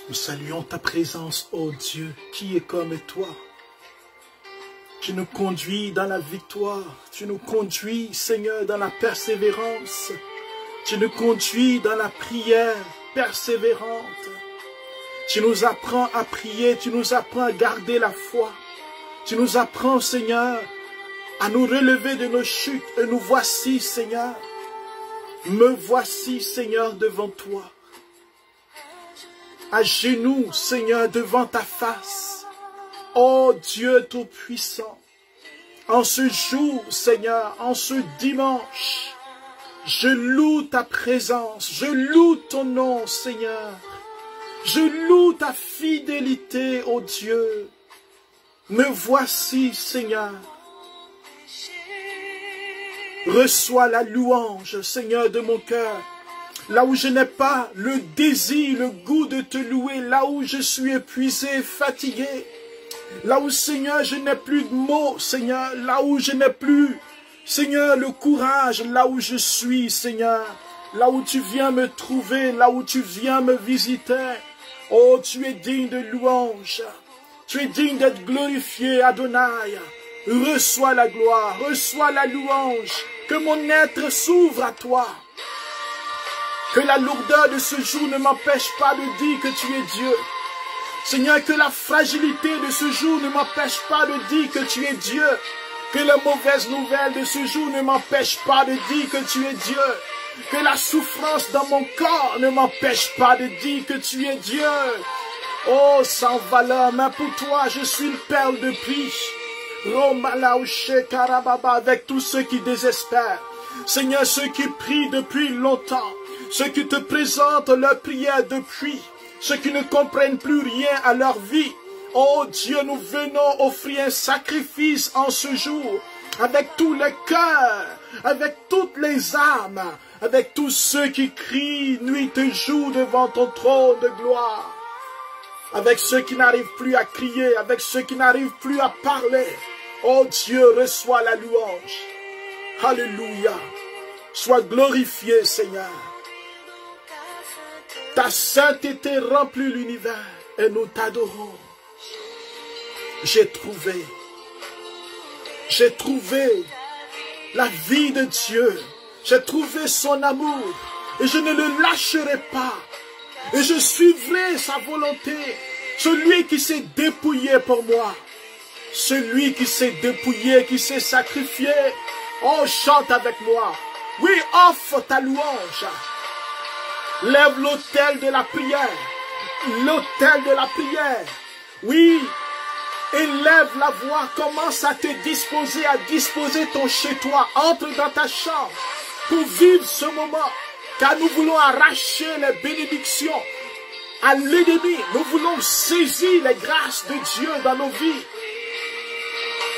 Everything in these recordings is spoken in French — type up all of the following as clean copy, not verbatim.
Nous saluons ta présence, ô Dieu, qui est comme toi. Tu nous conduis dans la victoire. Tu nous conduis, Seigneur, dans la persévérance. Tu nous conduis dans la prière persévérante. Tu nous apprends à prier. Tu nous apprends à garder la foi. Tu nous apprends, Seigneur, à nous relever de nos chutes. Et nous voici, Seigneur. Me voici, Seigneur, devant toi. À genoux, Seigneur, devant ta face. Ô Dieu Tout-Puissant, en ce jour, Seigneur, en ce dimanche, je loue ta présence, je loue ton nom, Seigneur. Je loue ta fidélité, ô Dieu. Me voici, Seigneur. Reçois la louange, Seigneur, de mon cœur. Là où je n'ai pas le désir, le goût de te louer, là où je suis épuisé, fatigué, là où, Seigneur, je n'ai plus de mots, Seigneur, là où je n'ai plus, Seigneur, le courage, là où je suis, Seigneur, là où tu viens me trouver, là où tu viens me visiter. Oh, tu es digne de louange, tu es digne d'être glorifié, Adonai. Reçois la gloire, reçois la louange, que mon être s'ouvre à toi. Que la lourdeur de ce jour ne m'empêche pas de dire que tu es Dieu. Seigneur, que la fragilité de ce jour ne m'empêche pas de dire que tu es Dieu. Que les mauvaises nouvelles de ce jour ne m'empêchent pas de dire que tu es Dieu. Que la souffrance dans mon corps ne m'empêche pas de dire que tu es Dieu. Oh, sans valeur, mais pour toi, je suis une perle de prix. Avec tous ceux qui désespèrent. Seigneur, ceux qui prient depuis longtemps. Ceux qui te présentent leur prière depuis, ceux qui ne comprennent plus rien à leur vie. Oh Dieu, nous venons offrir un sacrifice en ce jour, avec tous les cœurs, avec toutes les âmes, avec tous ceux qui crient nuit et jour devant ton trône de gloire, avec ceux qui n'arrivent plus à crier, avec ceux qui n'arrivent plus à parler. Oh Dieu, reçois la louange. Alléluia. Sois glorifié, Seigneur. Ta sainteté remplit l'univers et nous t'adorons. J'ai trouvé la vie de Dieu. J'ai trouvé son amour et je ne le lâcherai pas. Et je suivrai sa volonté. Celui qui s'est dépouillé pour moi. Celui qui s'est dépouillé, qui s'est sacrifié. Oh, chante avec moi. Oui, offre ta louange. Lève l'autel de la prière. L'autel de la prière. Oui. Élève la voix. Commence à te disposer, à disposer ton chez-toi. Entre dans ta chambre pour vivre ce moment. Car nous voulons arracher les bénédictions à l'ennemi. Nous voulons saisir les grâces de Dieu dans nos vies.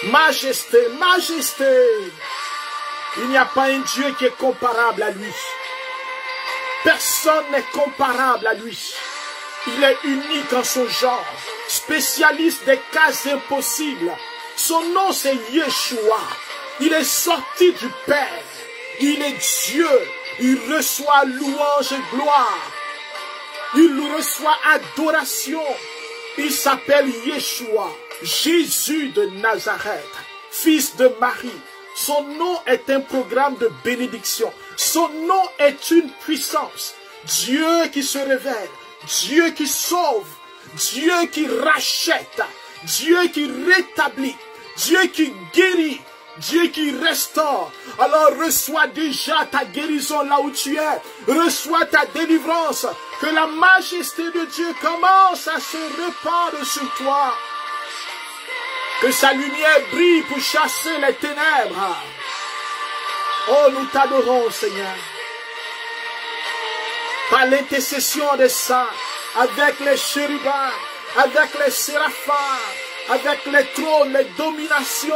Majesté, majesté. Il n'y a pas un Dieu qui est comparable à lui. Personne n'est comparable à lui. Il est unique en son genre, spécialiste des cas impossibles. Son nom c'est Yeshua. Il est sorti du Père. Il est Dieu. Il reçoit louange et gloire. Il reçoit adoration. Il s'appelle Yeshua, Jésus de Nazareth, fils de Marie. Son nom est un programme de bénédiction. Son nom est une puissance. Dieu qui se révèle. Dieu qui sauve. Dieu qui rachète. Dieu qui rétablit. Dieu qui guérit. Dieu qui restaure. Alors reçois déjà ta guérison là où tu es. Reçois ta délivrance. Que la majesté de Dieu commence à se répandre sur toi. Que sa lumière brille pour chasser les ténèbres. Oh, nous t'adorons, Seigneur. Par l'intercession des saints, avec les chérubins, avec les séraphins, avec les trônes, les dominations,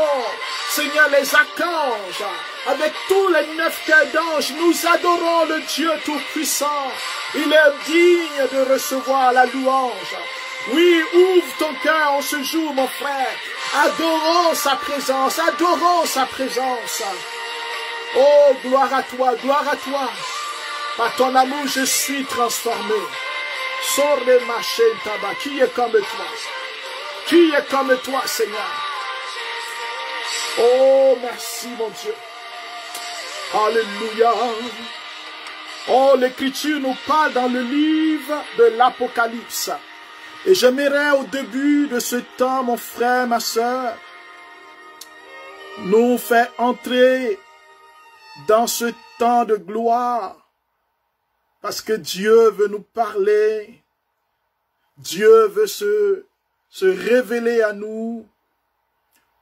Seigneur, les archanges, avec tous les 9 cœurs d'anges, nous adorons le Dieu Tout-Puissant. Il est digne de recevoir la louange. Oui, ouvre ton cœur en ce jour, mon frère. Adorons sa présence, adorons sa présence. Oh, gloire à toi, gloire à toi. Par ton amour, je suis transformé. Sors les machins tabac. Qui est comme toi? Qui est comme toi, Seigneur? Oh, merci, mon Dieu. Alléluia. Oh, l'Écriture nous parle dans le livre de l'Apocalypse. Et j'aimerais au début de ce temps, mon frère, ma soeur, nous faire entrer dans ce temps de gloire. Parce que Dieu veut nous parler. Dieu veut se révéler à nous.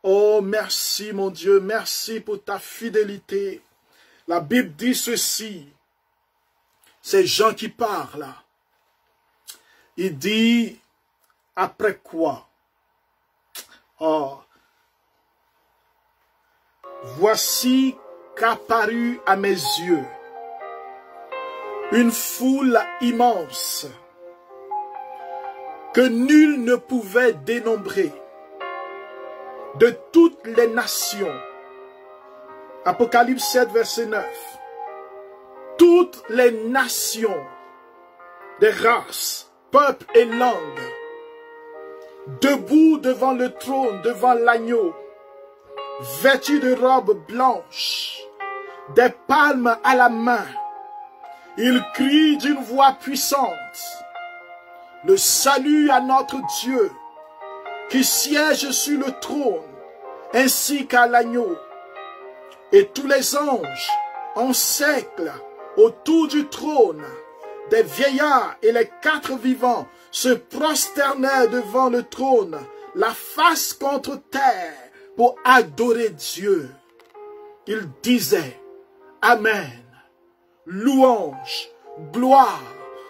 Oh, merci mon Dieu, merci pour ta fidélité. La Bible dit ceci. C'est Jean qui parle. Il dit, après quoi? Oh, voici qu'apparut à mes yeux une foule immense que nul ne pouvait dénombrer, de toutes les nations. Apocalypse 7, verset 9. Toutes les nations, des races, peuples et langues, debout devant le trône, devant l'agneau, vêtus de robes blanches, des palmes à la main, ils crient d'une voix puissante, le salut à notre Dieu, qui siège sur le trône, ainsi qu'à l'agneau. Et tous les anges, en cercle, autour du trône, des vieillards et les quatre vivants, se prosternèrent devant le trône, la face contre terre, pour adorer Dieu. Ils disaient, Amen, louange, gloire,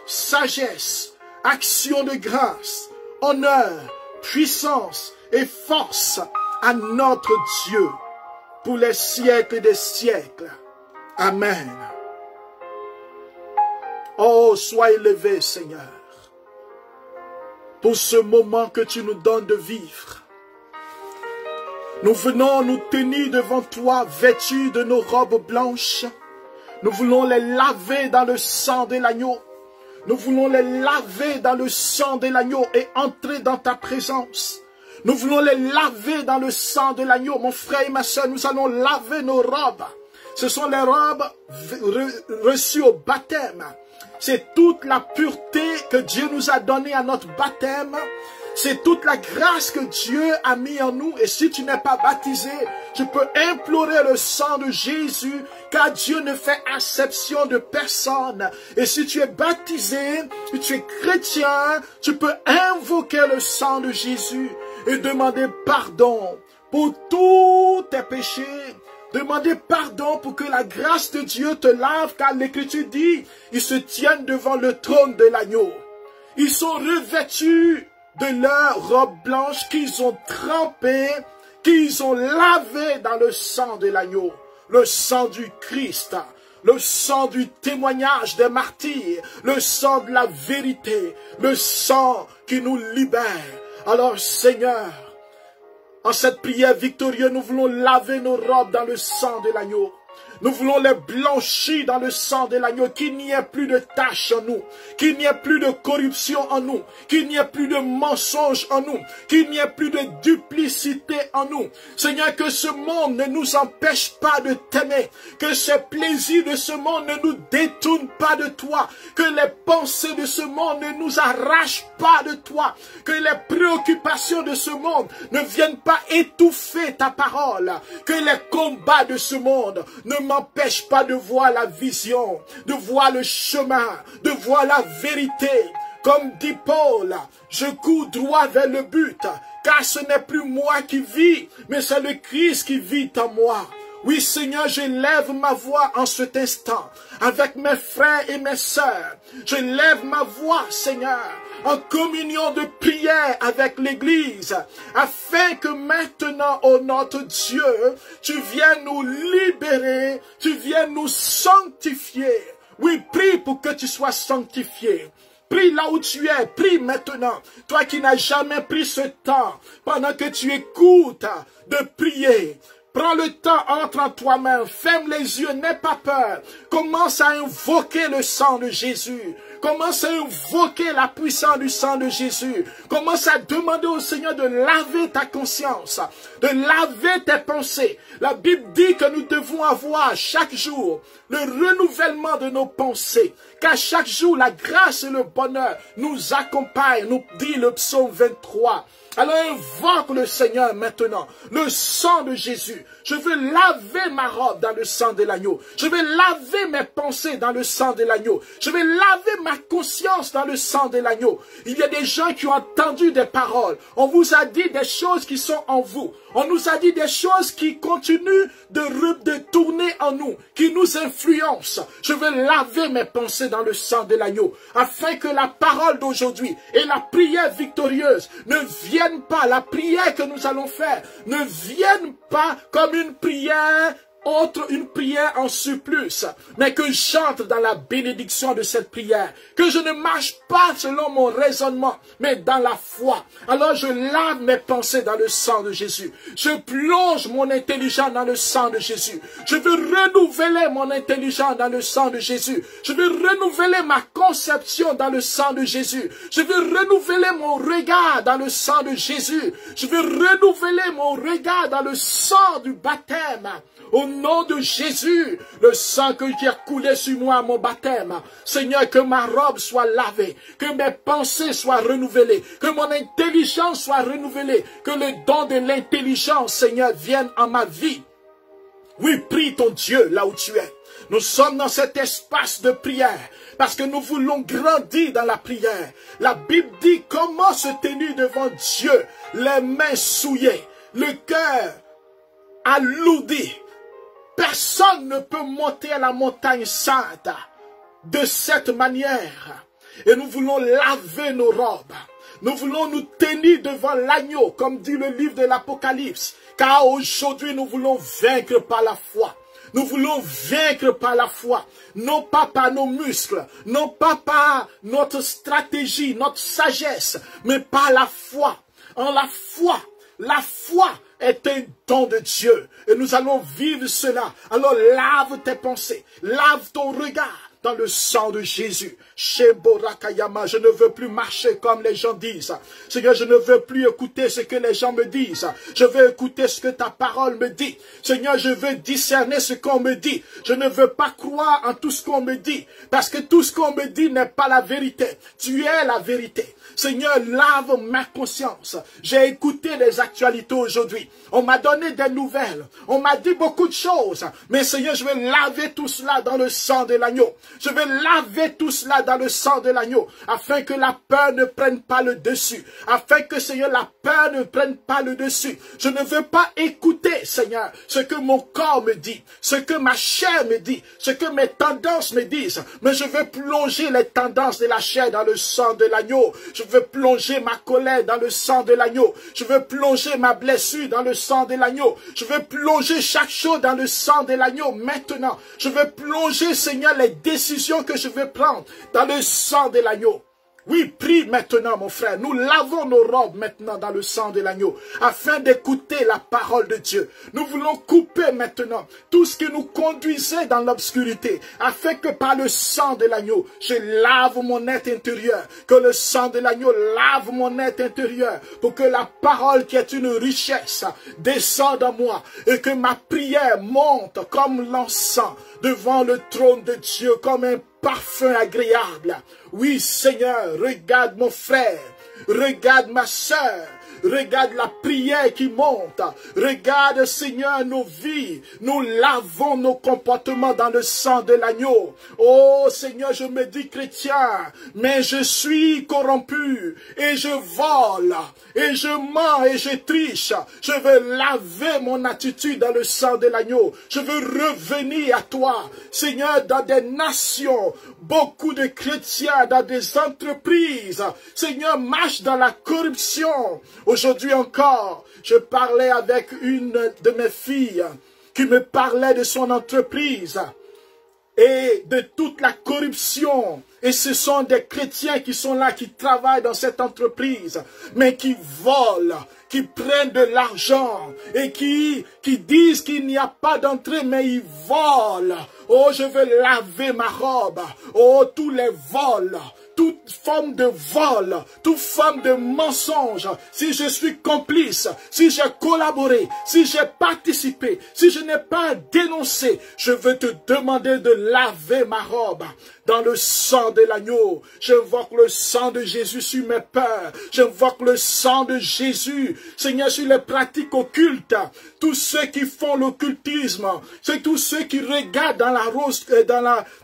sagesse, action de grâce, honneur, puissance et force à notre Dieu, pour les siècles des siècles. Amen. Oh, sois élevé, Seigneur, pour ce moment que tu nous donnes de vivre. Nous venons nous tenir devant toi, vêtus de nos robes blanches. Nous voulons les laver dans le sang de l'agneau. Nous voulons les laver dans le sang de l'agneau et entrer dans ta présence. Nous voulons les laver dans le sang de l'agneau. Mon frère et ma soeur, nous allons laver nos robes. Ce sont les robes reçues au baptême. C'est toute la pureté que Dieu nous a donnée à notre baptême. C'est toute la grâce que Dieu a mis en nous. Et si tu n'es pas baptisé, tu peux implorer le sang de Jésus, car Dieu ne fait acception de personne. Et si tu es baptisé, si tu es chrétien, tu peux invoquer le sang de Jésus et demander pardon pour tous tes péchés. Demander pardon pour que la grâce de Dieu te lave, car l'Écriture dit, ils se tiennent devant le trône de l'agneau. Ils sont revêtus de leur robe blanche qu'ils ont trempée, qu'ils ont lavé dans le sang de l'agneau, le sang du Christ, le sang du témoignage des martyrs, le sang de la vérité, le sang qui nous libère. Alors Seigneur, en cette prière victorieuse, nous voulons laver nos robes dans le sang de l'agneau. Nous voulons les blanchir dans le sang de l'agneau, qu'il n'y ait plus de taches en nous, qu'il n'y ait plus de corruption en nous, qu'il n'y ait plus de mensonges en nous, qu'il n'y ait plus de duplicité en nous. Seigneur, que ce monde ne nous empêche pas de t'aimer, que ce plaisir de ce monde ne nous détourne pas de toi, que les pensées de ce monde ne nous arrachent pas de toi, que les préoccupations de ce monde ne viennent pas étouffer ta parole, que les combats de ce monde ne m'empêche pas de voir la vision, de voir le chemin, de voir la vérité. Comme dit Paul, je cours droit vers le but, car ce n'est plus moi qui vis, mais c'est le Christ qui vit en moi. Oui, Seigneur, je lève ma voix en cet instant, avec mes frères et mes sœurs. Je lève ma voix, Seigneur, en communion de prière avec l'Église, afin que maintenant, ô notre Dieu, tu viennes nous libérer, tu viennes nous sanctifier. Oui, prie pour que tu sois sanctifié. Prie là où tu es, prie maintenant. Toi qui n'as jamais pris ce temps, pendant que tu écoutes, de prier. Prends le temps, entre en toi-même, ferme les yeux, n'aie pas peur. Commence à invoquer le sang de Jésus. Commence à invoquer la puissance du sang de Jésus. Commence à demander au Seigneur de laver ta conscience, de laver tes pensées. La Bible dit que nous devons avoir chaque jour le renouvellement de nos pensées. Car chaque jour, la grâce et le bonheur nous accompagnent, nous dit le psaume 23. Alors invoque le Seigneur maintenant, le sang de Jésus. Je veux laver ma robe dans le sang de l'agneau. Je vais laver mes pensées dans le sang de l'agneau. Je vais laver ma conscience dans le sang de l'agneau. Il y a des gens qui ont entendu des paroles. On vous a dit des choses qui sont en vous. On nous a dit des choses qui continuent de tourner en nous, qui nous influencent. Je veux laver mes pensées dans le sang de l'agneau, afin que la parole d'aujourd'hui et la prière victorieuse ne viennent pas, la prière que nous allons faire, ne viennent pas comme une prière une prière en surplus, mais que j'entre dans la bénédiction de cette prière, que je ne marche pas selon mon raisonnement, mais dans la foi. Alors je lave mes pensées dans le sang de Jésus. Je plonge mon intelligence dans le sang de Jésus. Je veux renouveler mon intelligence dans le sang de Jésus. Je veux renouveler ma conception dans le sang de Jésus. Je veux renouveler mon regard dans le sang de Jésus. Je veux renouveler mon regard dans le sang du baptême. Au nom de Jésus, le sang qui a coulé sur moi à mon baptême. Seigneur, que ma robe soit lavée, que mes pensées soient renouvelées, que mon intelligence soit renouvelée, que le don de l'intelligence, Seigneur, vienne en ma vie. Oui, prie ton Dieu là où tu es. Nous sommes dans cet espace de prière parce que nous voulons grandir dans la prière. La Bible dit comment se tenir devant Dieu, les mains souillées, le cœur alourdi. Personne ne peut monter à la montagne sainte de cette manière. Et nous voulons laver nos robes. Nous voulons nous tenir devant l'agneau, comme dit le livre de l'Apocalypse. Car aujourd'hui, nous voulons vaincre par la foi. Nous voulons vaincre par la foi. Non pas par nos muscles, non pas par notre stratégie, notre sagesse, mais par la foi. En la foi est un don de Dieu. Et nous allons vivre cela. Alors lave tes pensées, lave ton regard dans le sang de Jésus. Sheborakayama, je ne veux plus marcher comme les gens disent. Seigneur, je ne veux plus écouter ce que les gens me disent. Je veux écouter ce que ta parole me dit. Seigneur, je veux discerner ce qu'on me dit. Je ne veux pas croire en tout ce qu'on me dit. Parce que tout ce qu'on me dit n'est pas la vérité. Tu es la vérité. Seigneur, lave ma conscience. J'ai écouté les actualités aujourd'hui. On m'a donné des nouvelles. On m'a dit beaucoup de choses. Mais Seigneur, je vais laver tout cela dans le sang de l'agneau. Je vais laver tout cela dans le sang de l'agneau. Afin que la peur ne prenne pas le dessus. Afin que, Seigneur, la peur ne prenne pas le dessus. Je ne veux pas écouter, Seigneur, ce que mon corps me dit. Ce que ma chair me dit. Ce que mes tendances me disent. Mais je veux plonger les tendances de la chair dans le sang de l'agneau. Je veux plonger ma colère dans le sang de l'agneau. Je veux plonger ma blessure dans le sang de l'agneau. Je veux plonger chaque chose dans le sang de l'agneau maintenant. Je veux plonger, Seigneur, les décisions que je veux prendre dans le sang de l'agneau. Oui, prie maintenant, mon frère. Nous lavons nos robes maintenant dans le sang de l'agneau, afin d'écouter la parole de Dieu. Nous voulons couper maintenant tout ce qui nous conduisait dans l'obscurité, afin que par le sang de l'agneau, je lave mon être intérieur. Que le sang de l'agneau lave mon être intérieur, pour que la parole qui est une richesse descende en moi, et que ma prière monte comme l'encens devant le trône de Dieu, comme un parfum agréable. Oui, Seigneur, regarde mon frère, regarde ma sœur, regarde la prière qui monte. Regarde, Seigneur, nos vies. Nous lavons nos comportements dans le sang de l'agneau. Oh, Seigneur, je me dis chrétien, mais je suis corrompu et je vole et je mens et je triche. Je veux laver mon attitude dans le sang de l'agneau. Je veux revenir à toi, Seigneur, dans des nations, beaucoup de chrétiens, dans des entreprises. Seigneur, marche dans la corruption. Aujourd'hui encore, je parlais avec une de mes filles qui me parlait de son entreprise et de toute la corruption Et ce sont des chrétiens qui sont là, qui travaillent dans cette entreprise, mais qui volent, qui prennent de l'argent et qui disent qu'il n'y a pas d'entrée, mais ils volent. Oh, je veux laver ma robe. Oh, tous les vols. Toute forme de vol, toute forme de mensonge, si je suis complice, si j'ai collaboré, si j'ai participé, si je n'ai pas dénoncé, je veux te demander de laver ma robe dans le sang de l'agneau. J'invoque le sang de Jésus sur mes peurs. J'invoque le sang de Jésus, Seigneur, sur les pratiques occultes. Tous ceux qui font l'occultisme, c'est tous ceux qui regardent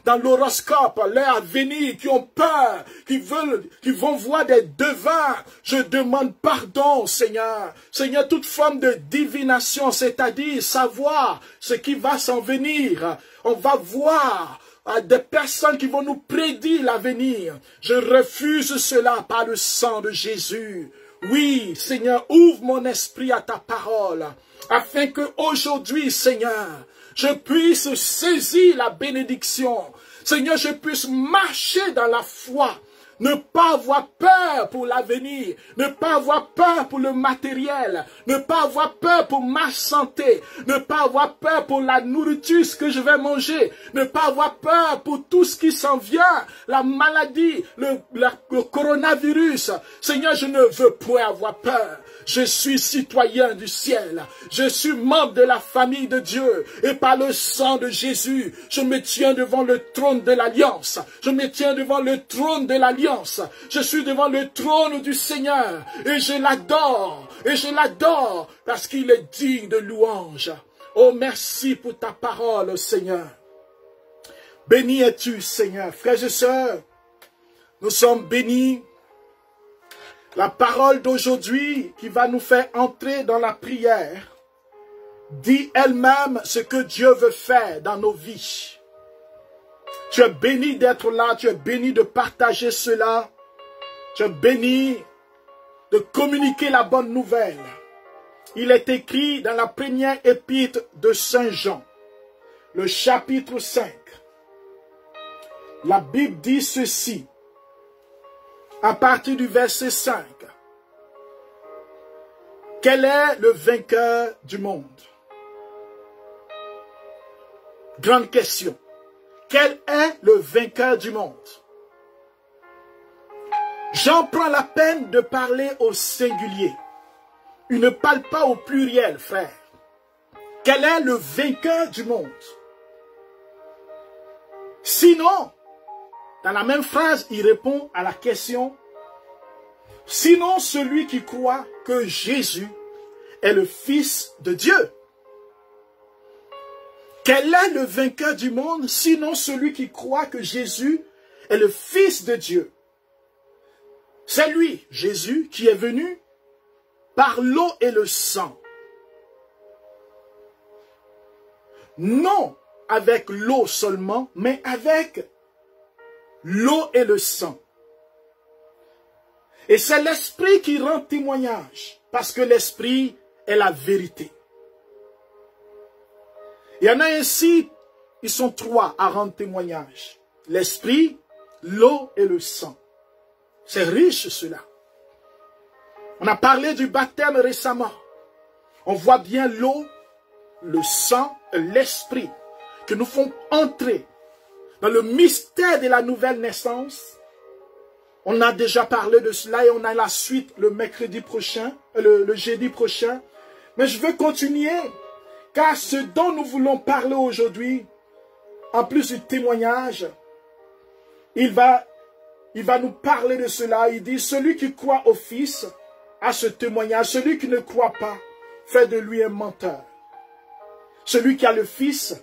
dans l'horoscope, leur avenir, qui ont peur, qui vont voir des devins. Je demande pardon, Seigneur. Seigneur, toute forme de divination, c'est-à-dire savoir ce qui va s'en venir. On va voir des personnes qui vont nous prédire l'avenir. Je refuse cela par le sang de Jésus. Oui, Seigneur, ouvre mon esprit à ta parole, afin que aujourd'hui, Seigneur, je puisse saisir la bénédiction. Seigneur, je puisse marcher dans la foi. Ne pas avoir peur pour l'avenir, ne pas avoir peur pour le matériel, ne pas avoir peur pour ma santé, ne pas avoir peur pour la nourriture que je vais manger, ne pas avoir peur pour tout ce qui s'en vient, la maladie, le coronavirus. Seigneur, je ne veux point avoir peur. Je suis citoyen du ciel. Je suis membre de la famille de Dieu. Et par le sang de Jésus, je me tiens devant le trône de l'Alliance. Je me tiens devant le trône de l'Alliance. Je suis devant le trône du Seigneur. Et je l'adore. Et je l'adore parce qu'il est digne de louange. Oh, merci pour ta parole, Seigneur. Béni es-tu, Seigneur. Frères et sœurs, nous sommes bénis. La parole d'aujourd'hui qui va nous faire entrer dans la prière dit elle-même ce que Dieu veut faire dans nos vies. Tu es béni d'être là, tu es béni de partager cela, tu es béni de communiquer la bonne nouvelle. Il est écrit dans la première épître de Saint Jean, le chapitre 5. La Bible dit ceci. À partir du verset 5. Quel est le vainqueur du monde? Grande question. Quel est le vainqueur du monde? Jean prend la peine de parler au singulier. Il ne parle pas au pluriel, frère. Quel est le vainqueur du monde? Sinon, dans la même phrase, il répond à la question. Sinon, celui qui croit que Jésus est le Fils de Dieu. Quel est le vainqueur du monde, sinon celui qui croit que Jésus est le Fils de Dieu? C'est lui, Jésus, qui est venu par l'eau et le sang. Non avec l'eau seulement, mais avec l'eau et le sang. Et c'est l'Esprit qui rend témoignage, parce que l'Esprit est la vérité. Il y en a ainsi, ils sont trois à rendre témoignage. L'Esprit, l'eau et le sang. C'est riche cela. On a parlé du baptême récemment. On voit bien l'eau, le sang et l'Esprit que nous font entrer dans le mystère de la nouvelle naissance. On a déjà parlé de cela et on a la suite le mercredi prochain, le jeudi prochain. Mais je veux continuer, car ce dont nous voulons parler aujourd'hui, en plus du témoignage, il va nous parler de cela. Il dit, celui qui croit au Fils a ce témoignage. Celui qui ne croit pas fait de lui un menteur. Celui qui a le Fils,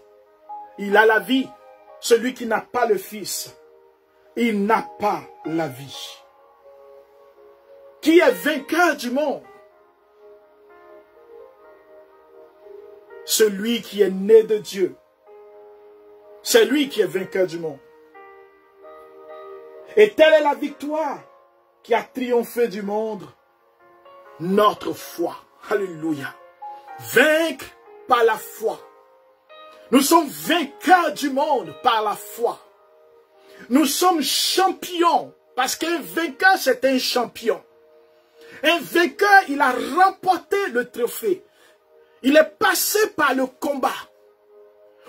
il a la vie. Celui qui n'a pas le Fils, il n'a pas la vie. Qui est vainqueur du monde? Celui qui est né de Dieu. C'est lui qui est vainqueur du monde. Et telle est la victoire qui a triomphé du monde. Notre foi. Alléluia. Vaincre par la foi. Nous sommes vainqueurs du monde par la foi. Nous sommes champions parce qu'un vainqueur, c'est un champion. Un vainqueur, il a remporté le trophée. Il est passé par le combat.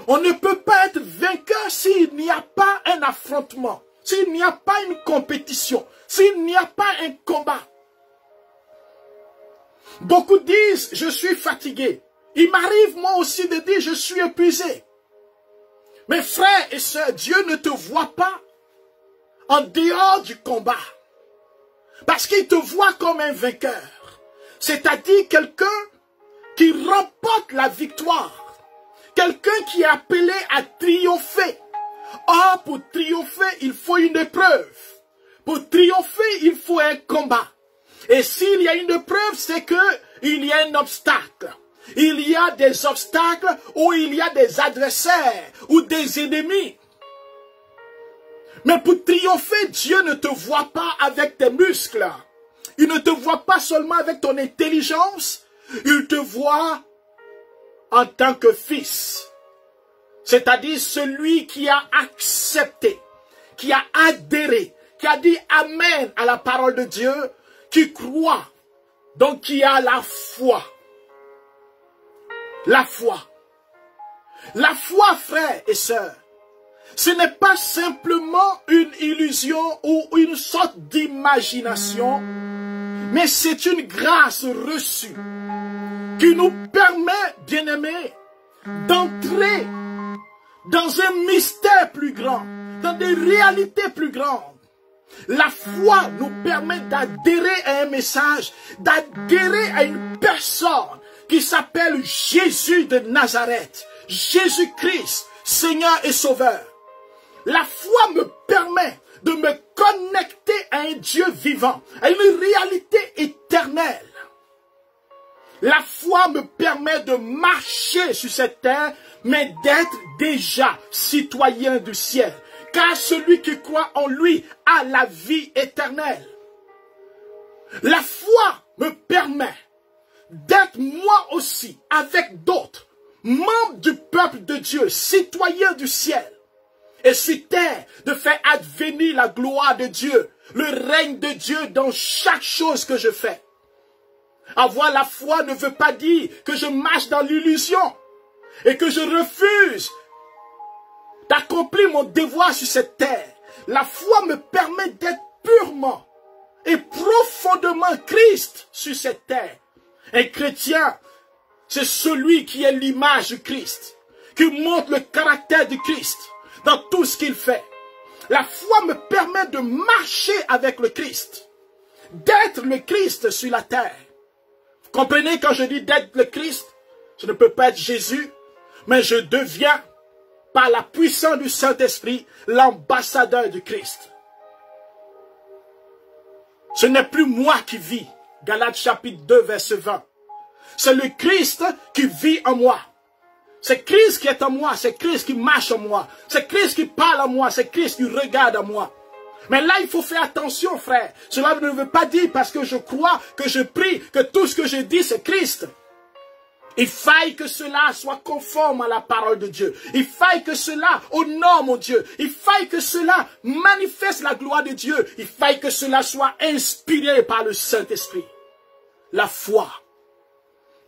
On ne peut pas être vainqueur s'il n'y a pas un affrontement, s'il n'y a pas une compétition, s'il n'y a pas un combat. Beaucoup disent, je suis fatigué. Il m'arrive moi aussi de dire, je suis épuisé. Mes frères et sœurs, Dieu ne te voit pas en dehors du combat. Parce qu'il te voit comme un vainqueur. C'est-à-dire quelqu'un qui remporte la victoire. Quelqu'un qui est appelé à triompher. Or, pour triompher, il faut une épreuve. Pour triompher, il faut un combat. Et s'il y a une épreuve, c'est qu'il y a un obstacle. Il y a des obstacles ou il y a des adversaires ou des ennemis. Mais pour triompher, Dieu ne te voit pas avec tes muscles. Il ne te voit pas seulement avec ton intelligence. Il te voit en tant que fils. C'est-à-dire celui qui a accepté, qui a adhéré, qui a dit Amen à la parole de Dieu, qui croit, donc qui a la foi. La foi. La foi, frères et sœurs, ce n'est pas simplement une illusion ou une sorte d'imagination, mais c'est une grâce reçue qui nous permet, bien-aimés, d'entrer dans un mystère plus grand, dans des réalités plus grandes. La foi nous permet d'adhérer à un message, d'adhérer à une personne qui s'appelle Jésus de Nazareth, Jésus-Christ, Seigneur et Sauveur. La foi me permet de me connecter à un Dieu vivant, à une réalité éternelle. La foi me permet de marcher sur cette terre, mais d'être déjà citoyen du ciel. Car celui qui croit en lui a la vie éternelle. La foi me permet d'être moi aussi, avec d'autres, membres du peuple de Dieu, citoyens du ciel. Et sur terre, de faire advenir la gloire de Dieu, le règne de Dieu dans chaque chose que je fais. Avoir la foi ne veut pas dire que je marche dans l'illusion et que je refuse d'accomplir mon devoir sur cette terre. La foi me permet d'être purement et profondément Christ sur cette terre. Un chrétien, c'est celui qui est l'image de Christ, qui montre le caractère de Christ dans tout ce qu'il fait. La foi me permet de marcher avec le Christ, d'être le Christ sur la terre. Vous comprenez quand je dis d'être le Christ, je ne peux pas être Jésus, mais je deviens, par la puissance du Saint-Esprit, l'ambassadeur du Christ. Ce n'est plus moi qui vis. Galates chapitre 2, verset 20. C'est le Christ qui vit en moi. C'est Christ qui est en moi. C'est Christ qui marche en moi. C'est Christ qui parle en moi. C'est Christ qui regarde en moi. Mais là, il faut faire attention, frère. Cela ne veut pas dire parce que je crois, que je prie, que tout ce que je dis, c'est Christ. Il faille que cela soit conforme à la parole de Dieu. Il faille que cela honore mon Dieu. Il faille que cela manifeste la gloire de Dieu. Il faille que cela soit inspiré par le Saint-Esprit. La foi.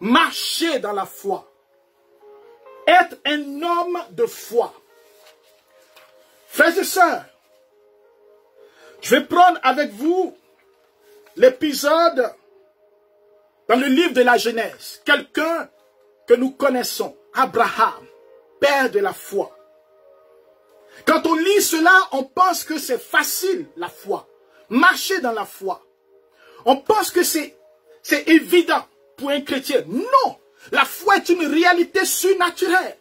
Marcher dans la foi. Être un homme de foi. Frères et sœurs, je vais prendre avec vous l'épisode dans le livre de la Genèse. Quelqu'un que nous connaissons, Abraham, père de la foi. Quand on lit cela, on pense que c'est facile, la foi. Marcher dans la foi. On pense que c'est évident pour un chrétien. Non, la foi est une réalité surnaturelle.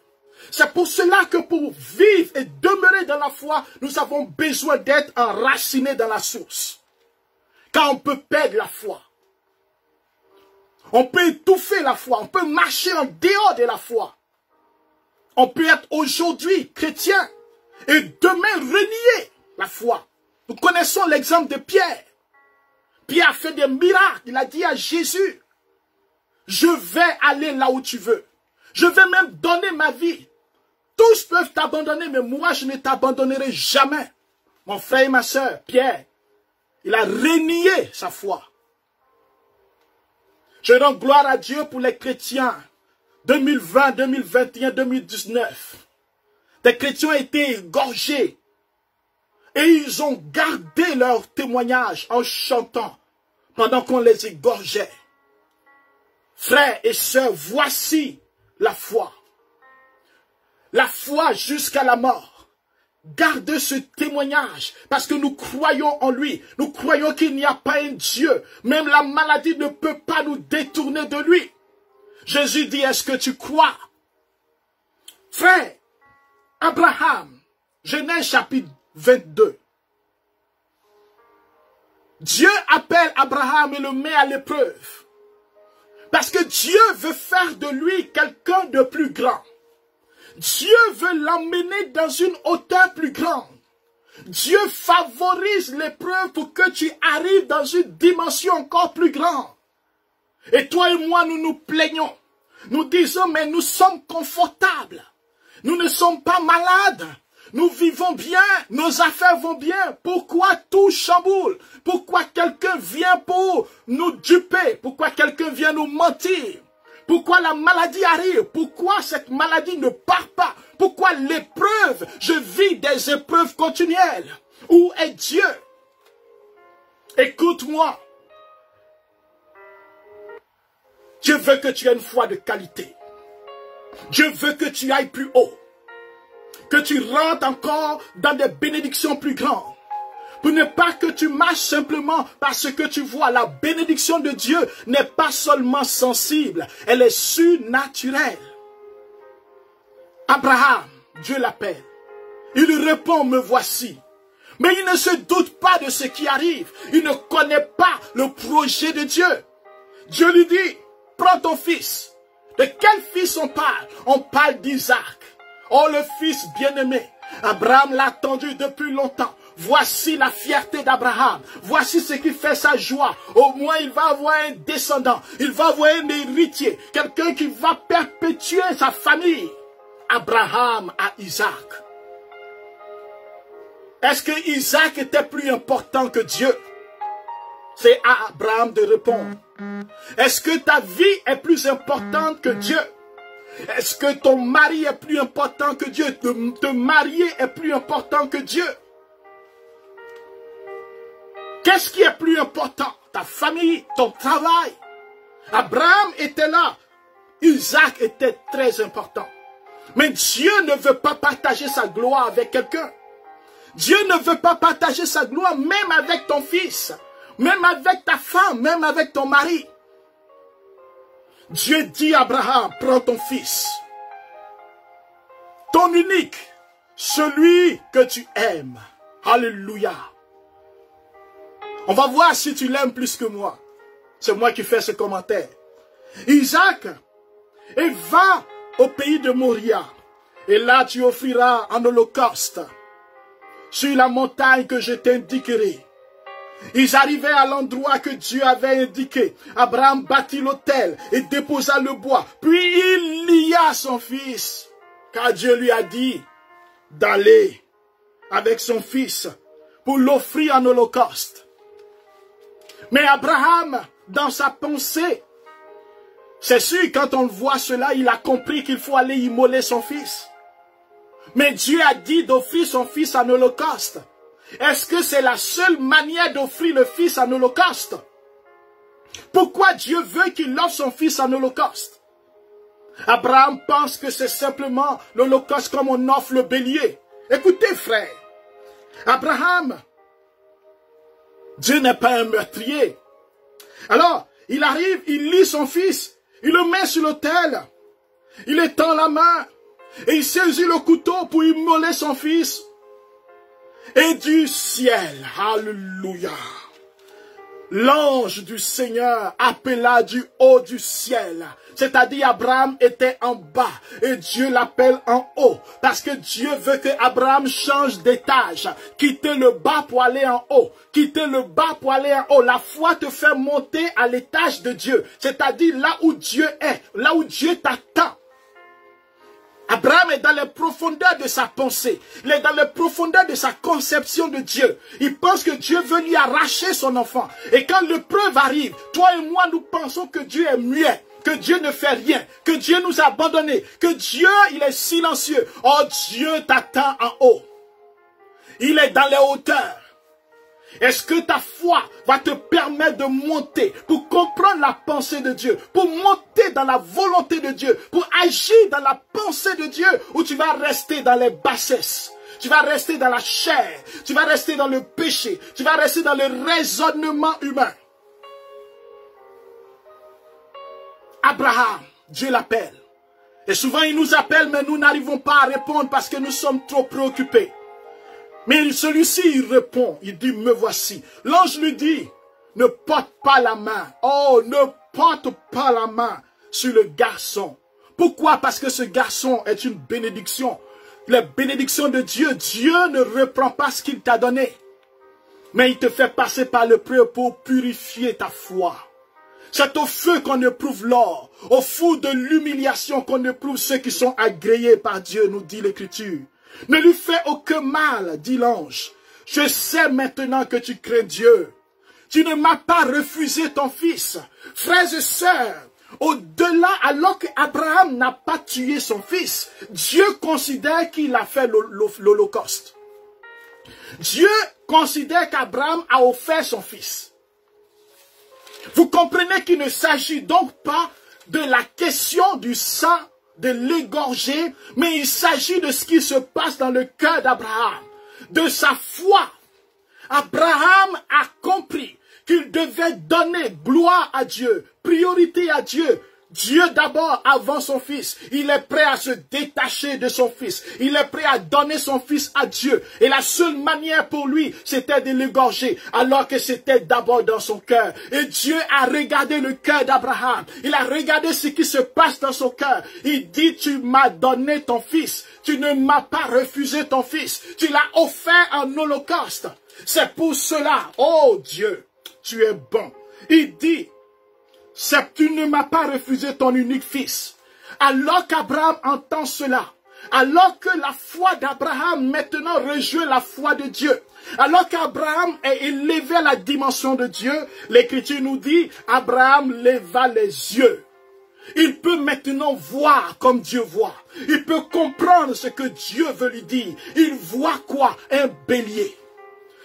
C'est pour cela que pour vivre et demeurer dans la foi, nous avons besoin d'être enracinés dans la source. Car on peut perdre la foi. On peut étouffer la foi. On peut marcher en dehors de la foi. On peut être aujourd'hui chrétien et demain renier la foi. Nous connaissons l'exemple de Pierre. Pierre a fait des miracles. Il a dit à Jésus, je vais aller là où tu veux. Je vais même donner ma vie. Tous peuvent t'abandonner, mais moi je ne t'abandonnerai jamais. mon frère et ma soeur, Pierre, il a renié sa foi. Je rends gloire à Dieu pour les chrétiens 2020, 2021, 2019. Des chrétiens ont été égorgés et ils ont gardé leur témoignage en chantant pendant qu'on les égorgeait. Frères et sœurs, voici la foi. La foi jusqu'à la mort. Gardez ce témoignage parce que nous croyons en lui. Nous croyons qu'il n'y a pas un Dieu. Même la maladie ne peut pas nous détourner de lui. Jésus dit, est-ce que tu crois? Frère, Abraham, Genèse chapitre 22. Dieu appelle Abraham et le met à l'épreuve. Parce que Dieu veut faire de lui quelqu'un de plus grand. Dieu veut l'emmener dans une hauteur plus grande. Dieu favorise l'épreuve pour que tu arrives dans une dimension encore plus grande. Et toi et moi, nous nous plaignons. Nous disons, mais nous sommes confortables. Nous ne sommes pas malades. Nous vivons bien. Nos affaires vont bien. Pourquoi tout chamboule? Pourquoi quelqu'un vient pour nous duper? Pourquoi quelqu'un vient nous mentir? Pourquoi la maladie arrive? Pourquoi cette maladie ne part pas? Pourquoi l'épreuve? Je vis des épreuves continuelles. Où est Dieu? Écoute-moi. Dieu veut que tu aies une foi de qualité. Dieu veut que tu ailles plus haut. Que tu rentres encore dans des bénédictions plus grandes. Pour ne pas que tu marches simplement parce que tu vois. La bénédiction de Dieu n'est pas seulement sensible, elle est surnaturelle. Abraham, Dieu l'appelle. Il répond, me voici. Mais il ne se doute pas de ce qui arrive. Il ne connaît pas le projet de Dieu. Dieu lui dit, prends ton fils. De quel fils on parle? On parle d'Isaac. Oh, le fils bien-aimé. Abraham l'a attendu depuis longtemps. Voici la fierté d'Abraham. Voici ce qui fait sa joie. Au moins, il va avoir un descendant. Il va avoir un héritier. Quelqu'un qui va perpétuer sa famille. Abraham a Isaac. Est-ce que Isaac était plus important que Dieu? C'est à Abraham de répondre. Est-ce que ta vie est plus importante que Dieu? Est-ce que ton mari est plus important que Dieu? Te marier est plus important que Dieu? Qu'est-ce qui est plus important? Ta famille, ton travail. Abraham était là. Isaac était très important. Mais Dieu ne veut pas partager sa gloire avec quelqu'un. Dieu ne veut pas partager sa gloire même avec ton fils, même avec ta femme, même avec ton mari. Dieu dit à Abraham, prends ton fils, ton unique, celui que tu aimes. Alléluia. On va voir si tu l'aimes plus que moi. C'est moi qui fais ce commentaire. Isaac, et va au pays de Moria. Et là tu offriras un holocauste sur la montagne que je t'indiquerai. Ils arrivaient à l'endroit que Dieu avait indiqué. Abraham bâtit l'autel et déposa le bois. Puis il lia son fils, car Dieu lui a dit d'aller avec son fils pour l'offrir en holocauste. Mais Abraham, dans sa pensée, c'est sûr, quand on voit cela, il a compris qu'il faut aller immoler son fils. Mais Dieu a dit d'offrir son fils en holocauste. Est-ce que c'est la seule manière d'offrir le fils en holocauste? Pourquoi Dieu veut qu'il offre son fils en holocauste? Abraham pense que c'est simplement l'holocauste comme on offre le bélier. Écoutez, frère, Abraham, Dieu n'est pas un meurtrier. Alors, il arrive, il lie son fils, il le met sur l'autel, il étend la main, et il saisit le couteau pour immoler son fils. Et du ciel, alléluia, l'ange du Seigneur appela du haut du ciel. C'est-à-dire Abraham était en bas et Dieu l'appelle en haut. Parce que Dieu veut que Abraham change d'étage. Quitter le bas pour aller en haut. Quitter le bas pour aller en haut. La foi te fait monter à l'étage de Dieu. C'est-à-dire là où Dieu est. Là où Dieu t'attend. Abraham est dans les profondeurs de sa pensée. Il est dans les profondeurs de sa conception de Dieu. Il pense que Dieu veut lui arracher son enfant. Et quand l'épreuve arrive, toi et moi, nous pensons que Dieu est muet, que Dieu ne fait rien, que Dieu nous a abandonnés, que Dieu, il est silencieux. Oh, Dieu t'attend en haut. Il est dans les hauteurs. Est-ce que ta foi va te permettre de monter pour comprendre la pensée de Dieu, pour monter dans la volonté de Dieu, pour agir dans la pensée de Dieu, ou tu vas rester dans les bassesses, tu vas rester dans la chair, tu vas rester dans le péché, tu vas rester dans le raisonnement humain. Abraham, Dieu l'appelle. Et souvent il nous appelle, mais nous n'arrivons pas à répondre parce que nous sommes trop préoccupés. Mais celui-ci, il répond, il dit, me voici. L'ange lui dit, ne porte pas la main. Oh, ne porte pas la main sur le garçon. Pourquoi? Parce que ce garçon est une bénédiction. La bénédiction de Dieu, Dieu ne reprend pas ce qu'il t'a donné. Mais il te fait passer par le feu pour purifier ta foi. C'est au feu qu'on éprouve l'or, au feu de l'humiliation qu'on éprouve ceux qui sont agréés par Dieu, nous dit l'Écriture. Ne lui fais aucun mal, dit l'ange. Je sais maintenant que tu crains Dieu. Tu ne m'as pas refusé ton fils. Frères et sœurs, au-delà, alors qu'Abraham n'a pas tué son fils, Dieu considère qu'il a fait l'Holocauste. Dieu considère qu'Abraham a offert son fils. Vous comprenez qu'il ne s'agit donc pas de la question du sang, de l'égorger, mais il s'agit de ce qui se passe dans le cœur d'Abraham, de sa foi. Abraham a compris qu'il devait donner gloire à Dieu, priorité à Dieu. Dieu d'abord avant son fils. Il est prêt à se détacher de son fils. Il est prêt à donner son fils à Dieu. Et la seule manière pour lui, c'était de l'égorger, alors que c'était d'abord dans son cœur. Et Dieu a regardé le cœur d'Abraham. Il a regardé ce qui se passe dans son cœur. Il dit, tu m'as donné ton fils. Tu ne m'as pas refusé ton fils. Tu l'as offert en holocauste. C'est pour cela, oh Dieu, tu es bon. Il dit, tu ne m'as pas refusé ton unique fils. Alors qu'Abraham entend cela, alors que la foi d'Abraham maintenant rejoint la foi de Dieu, alors qu'Abraham est élevé à la dimension de Dieu, l'Écriture nous dit, Abraham leva les yeux. Il peut maintenant voir comme Dieu voit. Il peut comprendre ce que Dieu veut lui dire. Il voit quoi? Un bélier.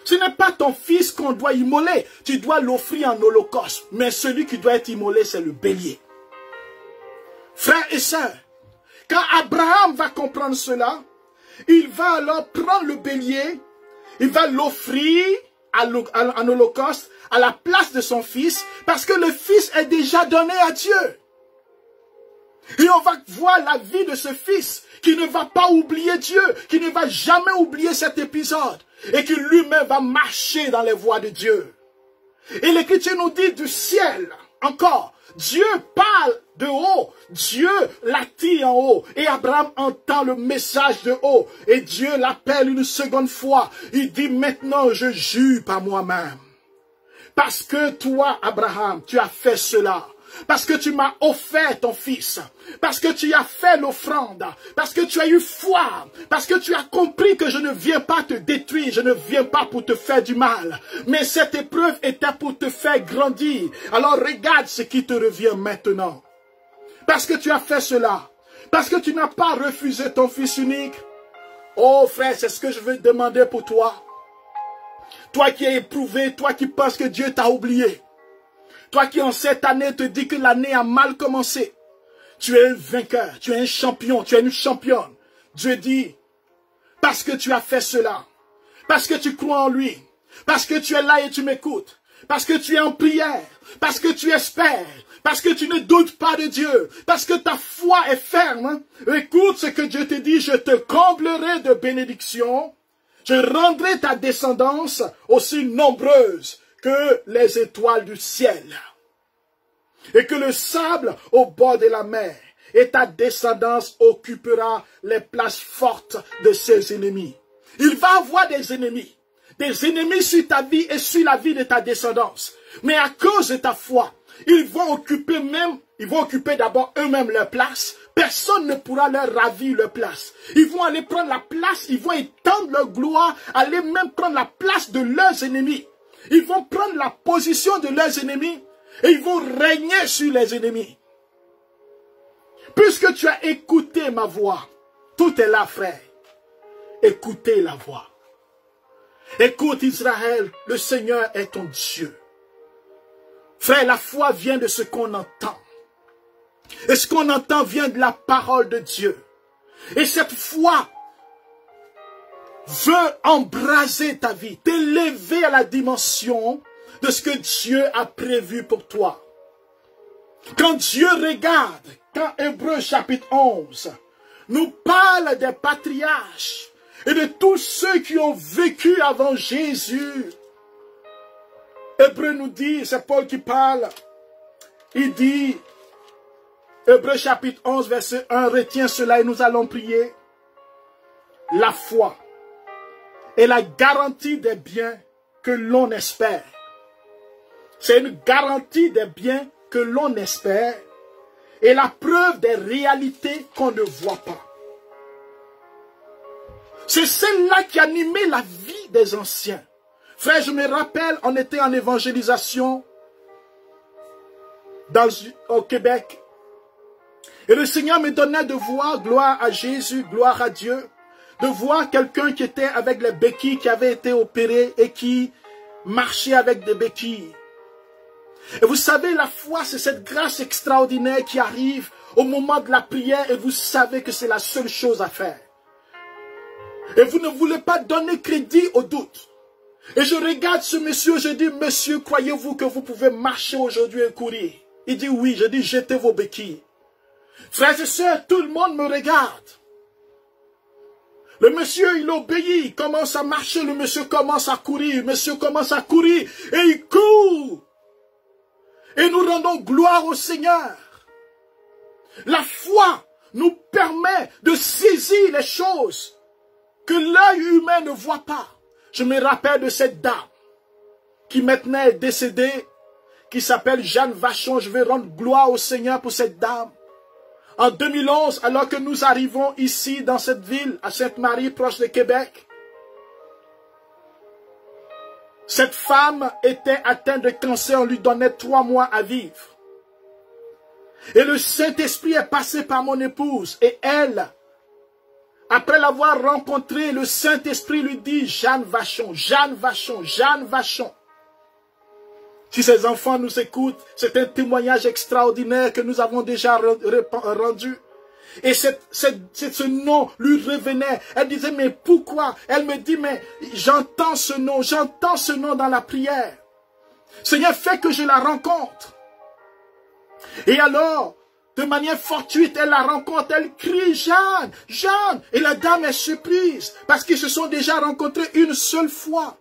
Ce n'est pas ton fils qu'on doit immoler. Tu dois l'offrir en holocauste. Mais celui qui doit être immolé, c'est le bélier. Frères et sœurs, quand Abraham va comprendre cela, il va alors prendre le bélier, il va l'offrir en holocauste à la place de son fils, parce que le fils est déjà donné à Dieu. Et on va voir la vie de ce fils qui ne va pas oublier Dieu, qui ne va jamais oublier cet épisode. Et qui lui-même va marcher dans les voies de Dieu. Et l'Écriture nous dit du ciel, encore, Dieu parle de haut, Dieu l'attire en haut. Et Abraham entend le message de haut. Et Dieu l'appelle une seconde fois. Il dit, maintenant je jure par moi-même. Parce que toi, Abraham, tu as fait cela. Parce que tu m'as offert ton fils, parce que tu as fait l'offrande, parce que tu as eu foi, parce que tu as compris que je ne viens pas te détruire, je ne viens pas pour te faire du mal. Mais cette épreuve était pour te faire grandir. Alors regarde ce qui te revient maintenant. Parce que tu as fait cela, parce que tu n'as pas refusé ton fils unique. Oh frère, c'est ce que je veux demander pour toi. Toi qui es éprouvé, toi qui penses que Dieu t'a oublié. Toi qui en cette année te dis que l'année a mal commencé. Tu es un vainqueur, tu es un champion, tu es une championne. Dieu dit, parce que tu as fait cela, parce que tu crois en lui, parce que tu es là et tu m'écoutes, parce que tu es en prière, parce que tu espères, parce que tu ne doutes pas de Dieu, parce que ta foi est ferme. Écoute ce que Dieu te dit, je te comblerai de bénédictions, je rendrai ta descendance aussi nombreuse que les étoiles du ciel, et que le sable au bord de la mer, et ta descendance occupera les places fortes de ses ennemis. Il va avoir des ennemis sur ta vie et sur la vie de ta descendance. Mais à cause de ta foi, ils vont occuper d'abord eux-mêmes leur place, personne ne pourra leur ravir leur place. Ils vont aller prendre la place, ils vont étendre leur gloire, aller même prendre la place de leurs ennemis. Ils vont prendre la position de leurs ennemis et ils vont régner sur les ennemis. Puisque tu as écouté ma voix, tout est là, frère. Écoutez la voix. Écoute Israël, le Seigneur est ton Dieu. Frère, la foi vient de ce qu'on entend. Et ce qu'on entend vient de la parole de Dieu. Et cette foi veut embraser ta vie, t'élever à la dimension de ce que Dieu a prévu pour toi. Quand Dieu regarde, quand Hébreux chapitre 11 nous parle des patriarches et de tous ceux qui ont vécu avant Jésus, Hébreux nous dit, c'est Paul qui parle, il dit, Hébreux chapitre 11 verset 1, retiens cela et nous allons prier. La foi est la garantie des biens que l'on espère. C'est une garantie des biens que l'on espère et la preuve des réalités qu'on ne voit pas. C'est celle-là qui animait la vie des anciens. Frère, je me rappelle, on était en évangélisation au Québec. Et le Seigneur me donnait de voir, gloire à Jésus, gloire à Dieu, de voir quelqu'un qui était avec les béquilles, qui avait été opéré et qui marchait avec des béquilles. Et vous savez, la foi, c'est cette grâce extraordinaire qui arrive au moment de la prière et vous savez que c'est la seule chose à faire. Et vous ne voulez pas donner crédit au doute. Et je regarde ce monsieur, je dis, monsieur, croyez-vous que vous pouvez marcher aujourd'hui et courir? Il dit oui, je dis, jetez vos béquilles. Frères et sœurs, tout le monde me regarde. Le monsieur, il obéit, il commence à marcher, le monsieur commence à courir, le monsieur commence à courir et il court. Et nous rendons gloire au Seigneur. La foi nous permet de saisir les choses que l'œil humain ne voit pas. Je me rappelle de cette dame qui maintenant est décédée, qui s'appelle Jeanne Vachon. Je vais rendre gloire au Seigneur pour cette dame. En 2011, alors que nous arrivons ici dans cette ville, à Sainte-Marie, proche de Québec, cette femme était atteinte de cancer, on lui donnait 3 mois à vivre. Et le Saint-Esprit est passé par mon épouse et elle, après l'avoir rencontrée, le Saint-Esprit lui dit, Jeanne Vachon, Jeanne Vachon, Jeanne Vachon. Si ces enfants nous écoutent, c'est un témoignage extraordinaire que nous avons déjà rendu. Et ce nom lui revenait. Elle disait, mais pourquoi? Elle me dit, mais j'entends ce nom dans la prière. Seigneur, fais que je la rencontre. Et alors, de manière fortuite, elle la rencontre, elle crie, Jeanne, Jeanne. Et la dame est surprise, parce qu'ils se sont déjà rencontrés une seule fois.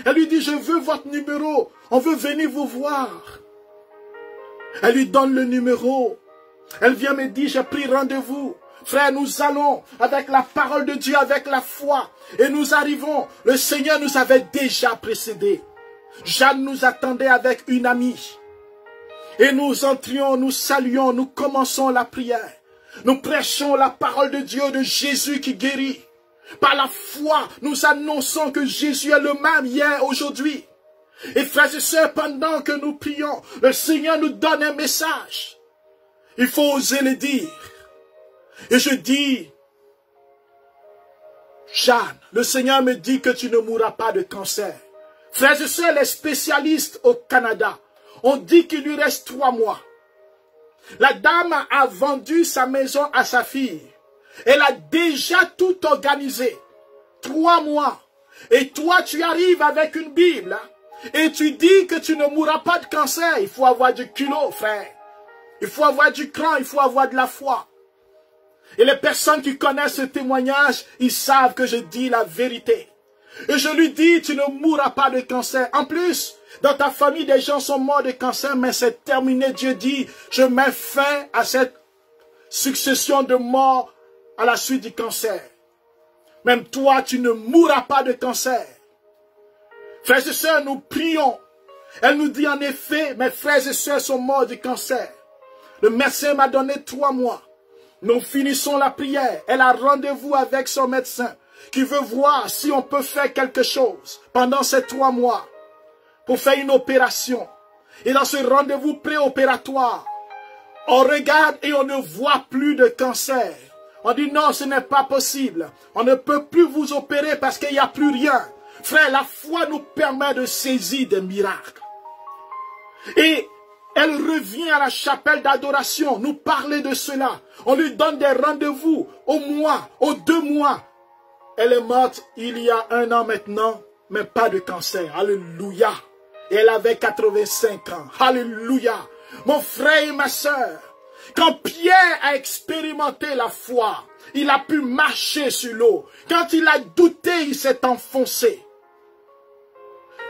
Elle lui dit, je veux votre numéro, on veut venir vous voir. Elle lui donne le numéro. Elle vient me dire, j'ai pris rendez-vous. Frère, nous allons avec la parole de Dieu, avec la foi. Et nous arrivons. Le Seigneur nous avait déjà précédés. Jeanne nous attendait avec une amie. Et nous entrions, nous saluons, nous commençons la prière. Nous prêchons la parole de Dieu, de Jésus qui guérit. Par la foi, nous annonçons que Jésus est le même hier, aujourd'hui. Et frères et sœurs, pendant que nous prions, le Seigneur nous donne un message. Il faut oser le dire. Et je dis, Jeanne, le Seigneur me dit que tu ne mourras pas de cancer. Frères et sœurs, les spécialistes au Canada ont dit qu'il lui reste 3 mois. La dame a vendu sa maison à sa fille. Elle a déjà tout organisé. 3 mois. Et toi, tu arrives avec une Bible. Et tu dis que tu ne mourras pas de cancer. Il faut avoir du culot, frère. Il faut avoir du cran, il faut avoir de la foi. Et les personnes qui connaissent ce témoignage, ils savent que je dis la vérité. Et je lui dis, tu ne mourras pas de cancer. En plus, dans ta famille, des gens sont morts de cancer, mais c'est terminé. Dieu dit, je mets fin à cette succession de morts à la suite du cancer. Même toi, tu ne mourras pas de cancer. Frères et sœurs, nous prions. Elle nous dit en effet, mes frères et sœurs sont morts du cancer. Le médecin m'a donné 3 mois. Nous finissons la prière. Elle a rendez-vous avec son médecin qui veut voir si on peut faire quelque chose pendant ces 3 mois pour faire une opération. Et dans ce rendez-vous préopératoire, on regarde et on ne voit plus de cancer. On dit non, ce n'est pas possible. On ne peut plus vous opérer parce qu'il n'y a plus rien. Frère, la foi nous permet de saisir des miracles. Et elle revient à la chapelle d'adoration, nous parler de cela. On lui donne des rendez-vous au mois, aux 2 mois. Elle est morte il y a 1 an maintenant, mais pas de cancer. Alléluia. Et elle avait 85 ans. Alléluia. Mon frère et ma soeur, quand Pierre a expérimenté la foi, il a pu marcher sur l'eau. Quand il a douté, il s'est enfoncé.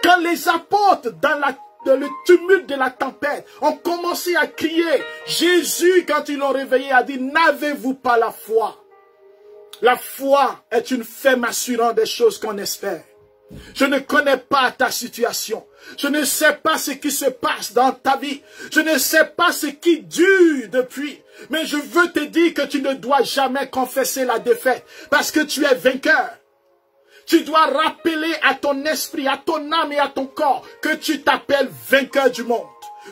Quand les apôtres, dans le tumulte de la tempête, ont commencé à crier, Jésus, quand ils l'ont réveillé, a dit, n'avez-vous pas la foi? La foi est une ferme assurance des choses qu'on espère. Je ne connais pas ta situation. Je ne sais pas ce qui se passe dans ta vie. Je ne sais pas ce qui dure depuis. Mais je veux te dire que tu ne dois jamais confesser la défaite. Parce que tu es vainqueur. Tu dois rappeler à ton esprit, à ton âme et à ton corps que tu t'appelles vainqueur du monde.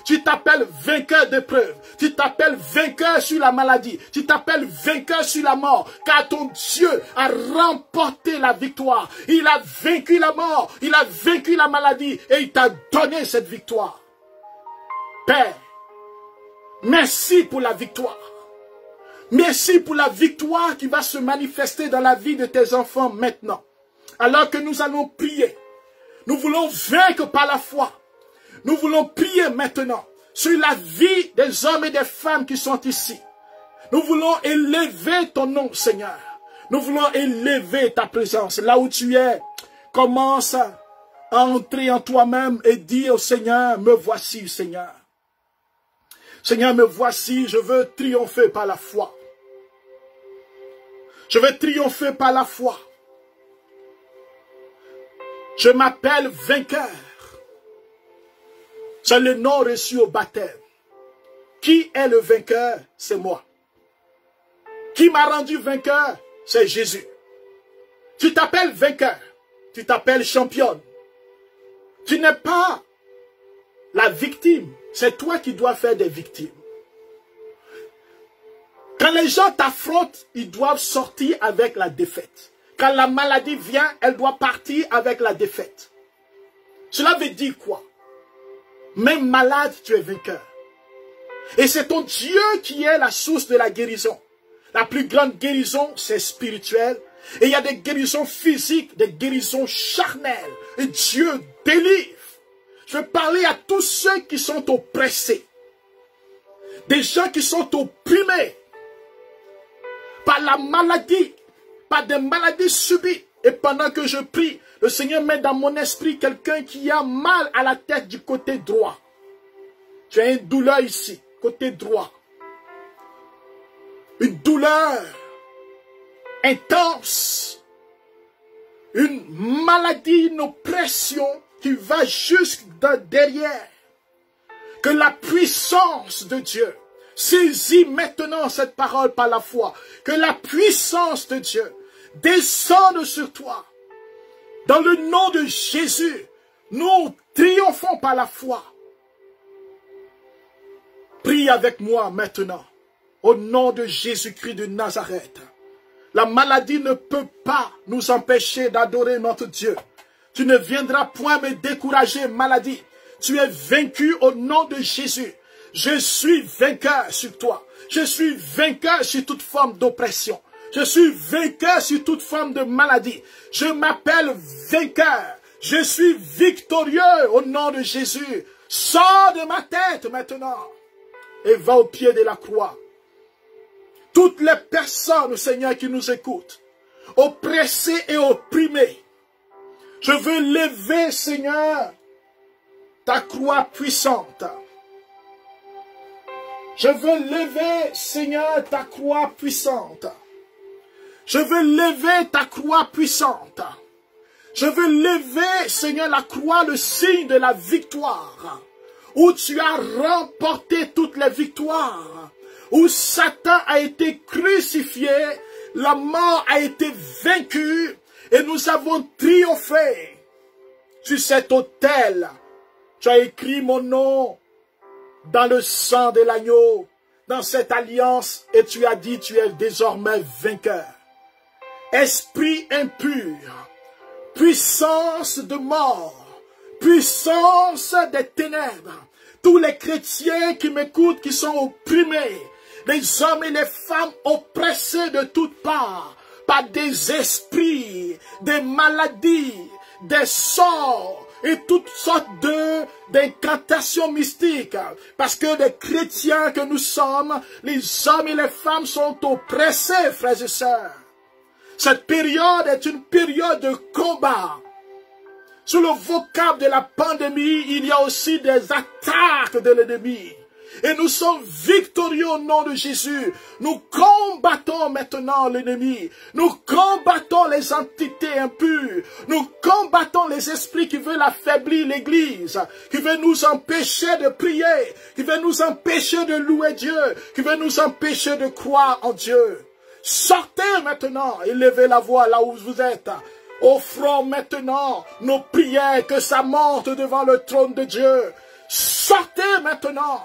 Tu t'appelles vainqueur d'épreuves. Tu t'appelles vainqueur sur la maladie. Tu t'appelles vainqueur sur la mort. Car ton Dieu a remporté la victoire. Il a vaincu la mort. Il a vaincu la maladie. Et il t'a donné cette victoire. Père, merci pour la victoire. Merci pour la victoire qui va se manifester dans la vie de tes enfants maintenant. Alors que nous allons prier. Nous voulons vaincre par la foi. Nous voulons prier maintenant sur la vie des hommes et des femmes qui sont ici. Nous voulons élever ton nom, Seigneur. Nous voulons élever ta présence. Là où tu es, commence à entrer en toi-même et dire au Seigneur, me voici, Seigneur. Seigneur, me voici, je veux triompher par la foi. Je veux triompher par la foi. Je m'appelle vainqueur. C'est le nom reçu au baptême. Qui est le vainqueur? C'est moi. Qui m'a rendu vainqueur? C'est Jésus. Tu t'appelles vainqueur. Tu t'appelles championne. Tu n'es pas la victime. C'est toi qui dois faire des victimes. Quand les gens t'affrontent, ils doivent sortir avec la défaite. Quand la maladie vient, elle doit partir avec la défaite. Cela veut dire quoi? Même malade, tu es vainqueur. Et c'est ton Dieu qui est la source de la guérison. La plus grande guérison, c'est spirituel. Et il y a des guérisons physiques, des guérisons charnelles. Et Dieu délivre. Je veux parler à tous ceux qui sont oppressés. Des gens qui sont opprimés par la maladie, par des maladies subies. Et pendant que je prie, le Seigneur met dans mon esprit quelqu'un qui a mal à la tête du côté droit. Tu as une douleur ici, côté droit. Une douleur intense. Une maladie, une oppression qui va jusque derrière. Que la puissance de Dieu saisit maintenant cette parole par la foi. Que la puissance de Dieu descende sur toi. Dans le nom de Jésus, nous triomphons par la foi. Prie avec moi maintenant. Au nom de Jésus-Christ de Nazareth. La maladie ne peut pas nous empêcher d'adorer notre Dieu. Tu ne viendras point me décourager, maladie. Tu es vaincu au nom de Jésus. Je suis vainqueur sur toi. Je suis vainqueur sur toute forme d'oppression. Je suis vainqueur sur toute forme de maladie. Je m'appelle vainqueur. Je suis victorieux au nom de Jésus. Sors de ma tête maintenant et va au pied de la croix. Toutes les personnes, Seigneur, qui nous écoutent, oppressées et opprimées, je veux lever, Seigneur, ta croix puissante. Je veux lever, Seigneur, ta croix puissante. Je veux lever ta croix puissante. Je veux lever, Seigneur, la croix, le signe de la victoire, où tu as remporté toutes les victoires. où Satan a été crucifié, la mort a été vaincue et nous avons triomphé. Sur cet autel, tu as écrit mon nom dans le sang de l'agneau, dans cette alliance, et tu as dit, tu es désormais vainqueur. Esprit impur, puissance de mort, puissance des ténèbres, tous les chrétiens qui m'écoutent, qui sont opprimés, les hommes et les femmes oppressés de toutes parts, par des esprits, des maladies, des sorts, et toutes sortes d'incantations mystiques. Parce que les chrétiens que nous sommes, les hommes et les femmes sont oppressés, frères et sœurs. Cette période est une période de combat. Sous le vocable de la pandémie, il y a aussi des attaques de l'ennemi. Et nous sommes victorieux au nom de Jésus. Nous combattons maintenant l'ennemi. Nous combattons les entités impures. Nous combattons les esprits qui veulent affaiblir l'Église, qui veulent nous empêcher de prier, qui veulent nous empêcher de louer Dieu, qui veulent nous empêcher de croire en Dieu. Sortez maintenant et levez la voix là où vous êtes. Offrons maintenant nos prières, que ça monte devant le trône de Dieu. Sortez maintenant.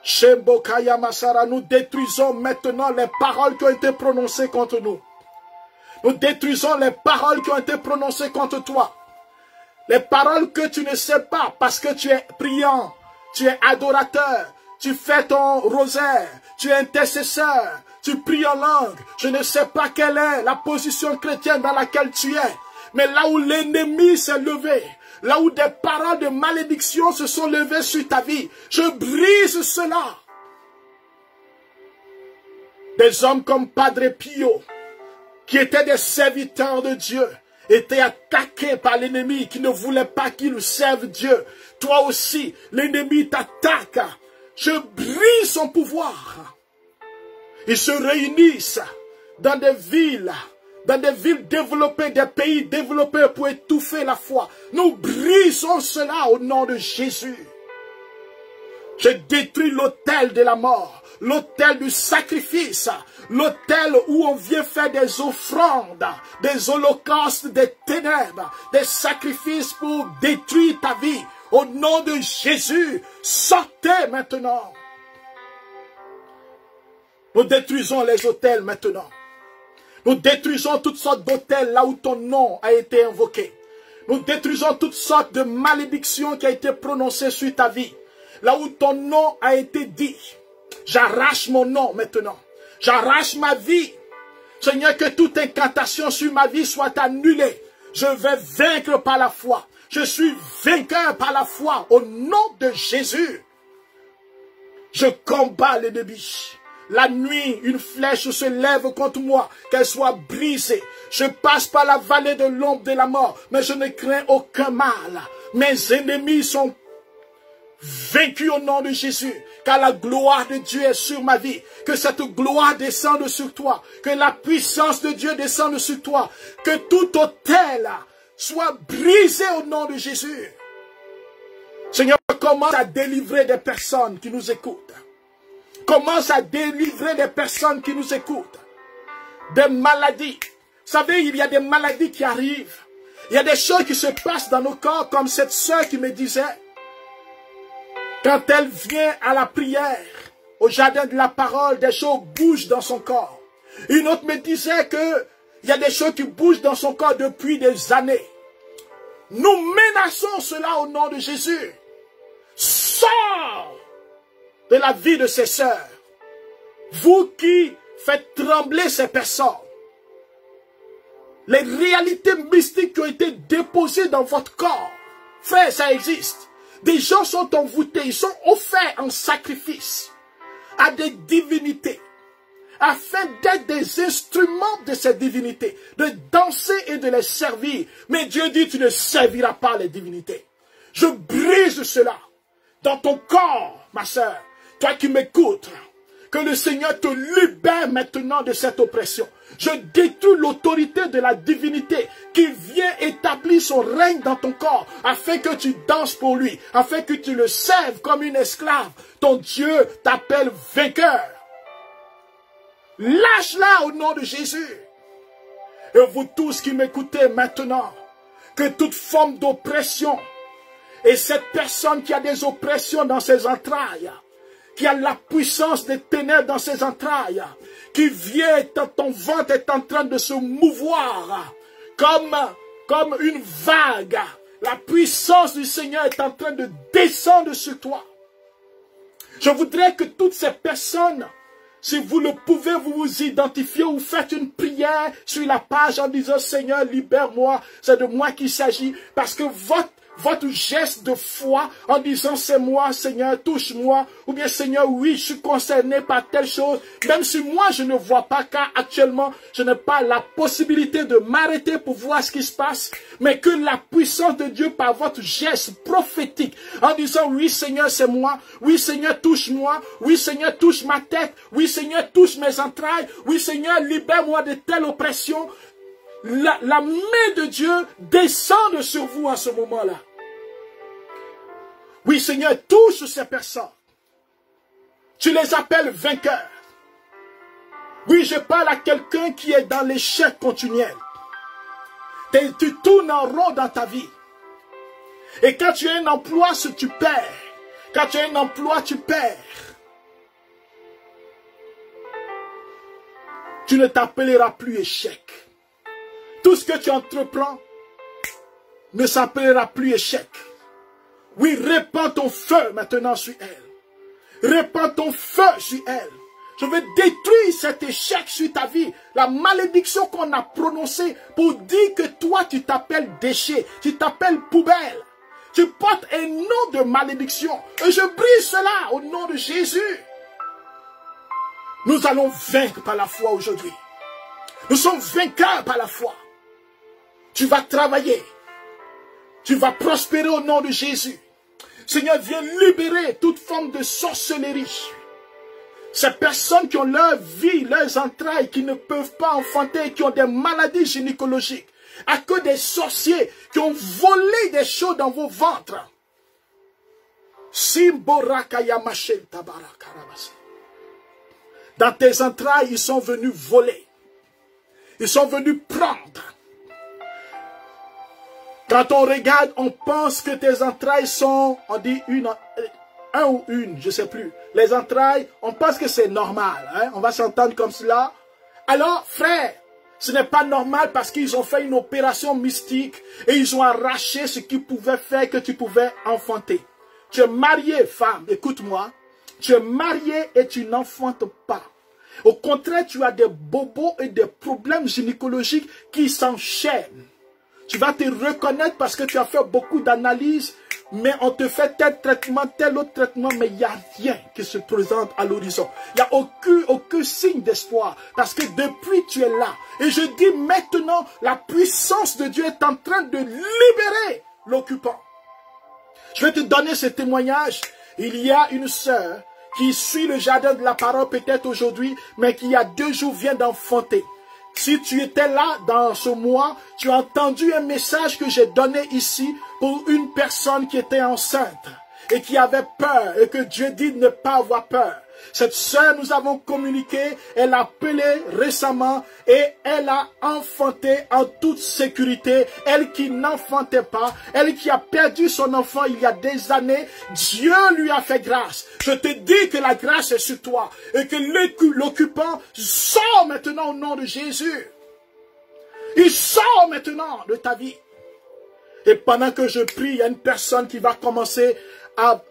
Shembokaya Masara, nous détruisons maintenant les paroles qui ont été prononcées contre nous. Nous détruisons les paroles qui ont été prononcées contre toi. Les paroles que tu ne sais pas parce que tu es priant, tu es adorateur, tu fais ton rosaire, tu es intercesseur, tu pries en langue. Je ne sais pas quelle est la position chrétienne dans laquelle tu es. Mais là où l'ennemi s'est levé, là où des paroles de malédiction se sont levées sur ta vie, je brise cela. Des hommes comme Padre Pio, qui étaient des serviteurs de Dieu, étaient attaqués par l'ennemi qui ne voulait pas qu'ils servent Dieu. Toi aussi, l'ennemi t'attaque. Je brise son pouvoir. Ils se réunissent dans des villes développées, des pays développés pour étouffer la foi. Nous brisons cela au nom de Jésus. Je détruis l'autel de la mort, l'autel du sacrifice, l'autel où on vient faire des offrandes, des holocaustes, des ténèbres, des sacrifices pour détruire ta vie. Au nom de Jésus, sortez maintenant. Nous détruisons les autels maintenant. Nous détruisons toutes sortes d'autels là où ton nom a été invoqué. Nous détruisons toutes sortes de malédictions qui ont été prononcées sur ta vie. Là où ton nom a été dit. J'arrache mon nom maintenant. J'arrache ma vie. Seigneur, que toute incantation sur ma vie soit annulée. Je vais vaincre par la foi. Je suis vainqueur par la foi au nom de Jésus. Je combats l'ennemi. La nuit, une flèche se lève contre moi, qu'elle soit brisée. Je passe par la vallée de l'ombre de la mort, mais je ne crains aucun mal. Mes ennemis sont vaincus au nom de Jésus, car la gloire de Dieu est sur ma vie. Que cette gloire descende sur toi, que la puissance de Dieu descende sur toi, que tout autel soit brisé au nom de Jésus. Seigneur, commence à délivrer des personnes qui nous écoutent. Commence à délivrer des personnes qui nous écoutent. Des maladies. Vous savez, il y a des maladies qui arrivent. Il y a des choses qui se passent dans nos corps, comme cette sœur qui me disait, quand elle vient à la prière, au jardin de la parole, des choses bougent dans son corps. Une autre me disait que il y a des choses qui bougent dans son corps depuis des années. Nous menaçons cela au nom de Jésus. Sors de la vie de ces sœurs. Vous qui faites trembler ces personnes. Les réalités mystiques qui ont été déposées dans votre corps. Frère, ça existe. Des gens sont envoûtés, ils sont offerts en sacrifice à des divinités. Afin d'être des instruments de ces divinités. De danser et de les servir. Mais Dieu dit, tu ne serviras pas les divinités. Je brise cela dans ton corps, ma sœur. Toi qui m'écoutes, Que le Seigneur te libère maintenant de cette oppression. Je détruis l'autorité de la divinité qui vient établir son règne dans ton corps afin que tu danses pour lui, afin que tu le serves comme une esclave. Ton Dieu t'appelle vainqueur. Lâche-la au nom de Jésus. Et vous tous qui m'écoutez maintenant, que toute forme d'oppression et cette personne qui a des oppressions dans ses entrailles, qui a la puissance des ténèbres dans ses entrailles, qui vient, ton ventre est en train de se mouvoir comme une vague. La puissance du Seigneur est en train de descendre sur toi. Je voudrais que toutes ces personnes, si vous le pouvez, vous vous identifiez ou faites une prière sur la page en disant « Seigneur, libère-moi, c'est de moi qu'il s'agit » parce que votre geste de foi en disant c'est moi, Seigneur, touche-moi, ou bien Seigneur, oui, je suis concerné par telle chose, même si moi je ne vois pas, car actuellement je n'ai pas la possibilité de m'arrêter pour voir ce qui se passe, mais que la puissance de Dieu par votre geste prophétique, en disant oui Seigneur, c'est moi, oui Seigneur, touche-moi, oui Seigneur, touche ma tête, oui Seigneur, touche mes entrailles, oui Seigneur, libère-moi de telle oppression, la main de Dieu descende sur vous en ce moment-là. Oui, Seigneur, touche ces personnes. Tu les appelles vainqueurs. Oui, je parle à quelqu'un qui est dans l'échec continuel. Tu tournes en rond dans ta vie. Et quand tu as un emploi, tu perds. Quand tu as un emploi, tu perds. Tu ne t'appelleras plus échec. Tout ce que tu entreprends ne s'appellera plus échec. Oui, répands ton feu maintenant sur elle. Répands ton feu sur elle. Je veux détruire cet échec sur ta vie. La malédiction qu'on a prononcée pour dire que toi, tu t'appelles déchet. Tu t'appelles poubelle. Tu portes un nom de malédiction. Et je brise cela au nom de Jésus. Nous allons vaincre par la foi aujourd'hui. Nous sommes vainqueurs par la foi. Tu vas travailler. Tu vas prospérer au nom de Jésus. Seigneur, viens libérer toute forme de sorcellerie. Ces personnes qui ont leur vie, leurs entrailles, qui ne peuvent pas enfanter, qui ont des maladies gynécologiques, à cause des sorciers qui ont volé des choses dans vos ventres. Dans tes entrailles, ils sont venus voler. Ils sont venus prendre. Quand on regarde, on pense que tes entrailles sont, on dit un ou une, je ne sais plus. Les entrailles, on pense que c'est normal. Hein? On va s'entendre comme cela. Alors, frère, ce n'est pas normal parce qu'ils ont fait une opération mystique et ils ont arraché ce qu'ils pouvaient faire que tu pouvais enfanter. Tu es marié, femme, écoute-moi. Tu es marié et tu n'enfantes pas. Au contraire, tu as des bobos et des problèmes gynécologiques qui s'enchaînent. Tu vas te reconnaître parce que tu as fait beaucoup d'analyses, mais on te fait tel traitement, tel autre traitement, mais il n'y a rien qui se présente à l'horizon. Il n'y a aucun signe d'espoir, parce que depuis tu es là. Et je dis maintenant, la puissance de Dieu est en train de libérer l'occupant. Je vais te donner ce témoignage. Il y a une sœur qui suit le jardin de la parole peut-être aujourd'hui, mais qui il y a 2 jours vient d'enfanter. Si tu étais là dans ce mois, tu as entendu un message que j'ai donné ici pour une personne qui était enceinte et qui avait peur et que Dieu dit de ne pas avoir peur. Cette sœur, nous avons communiqué, elle a appelé récemment et elle a enfanté en toute sécurité. Elle qui n'enfantait pas, elle qui a perdu son enfant il y a des années, Dieu lui a fait grâce. Je te dis que la grâce est sur toi et que l'occupant sort maintenant au nom de Jésus. Il sort maintenant de ta vie. Et pendant que je prie, il y a une personne qui va commencer à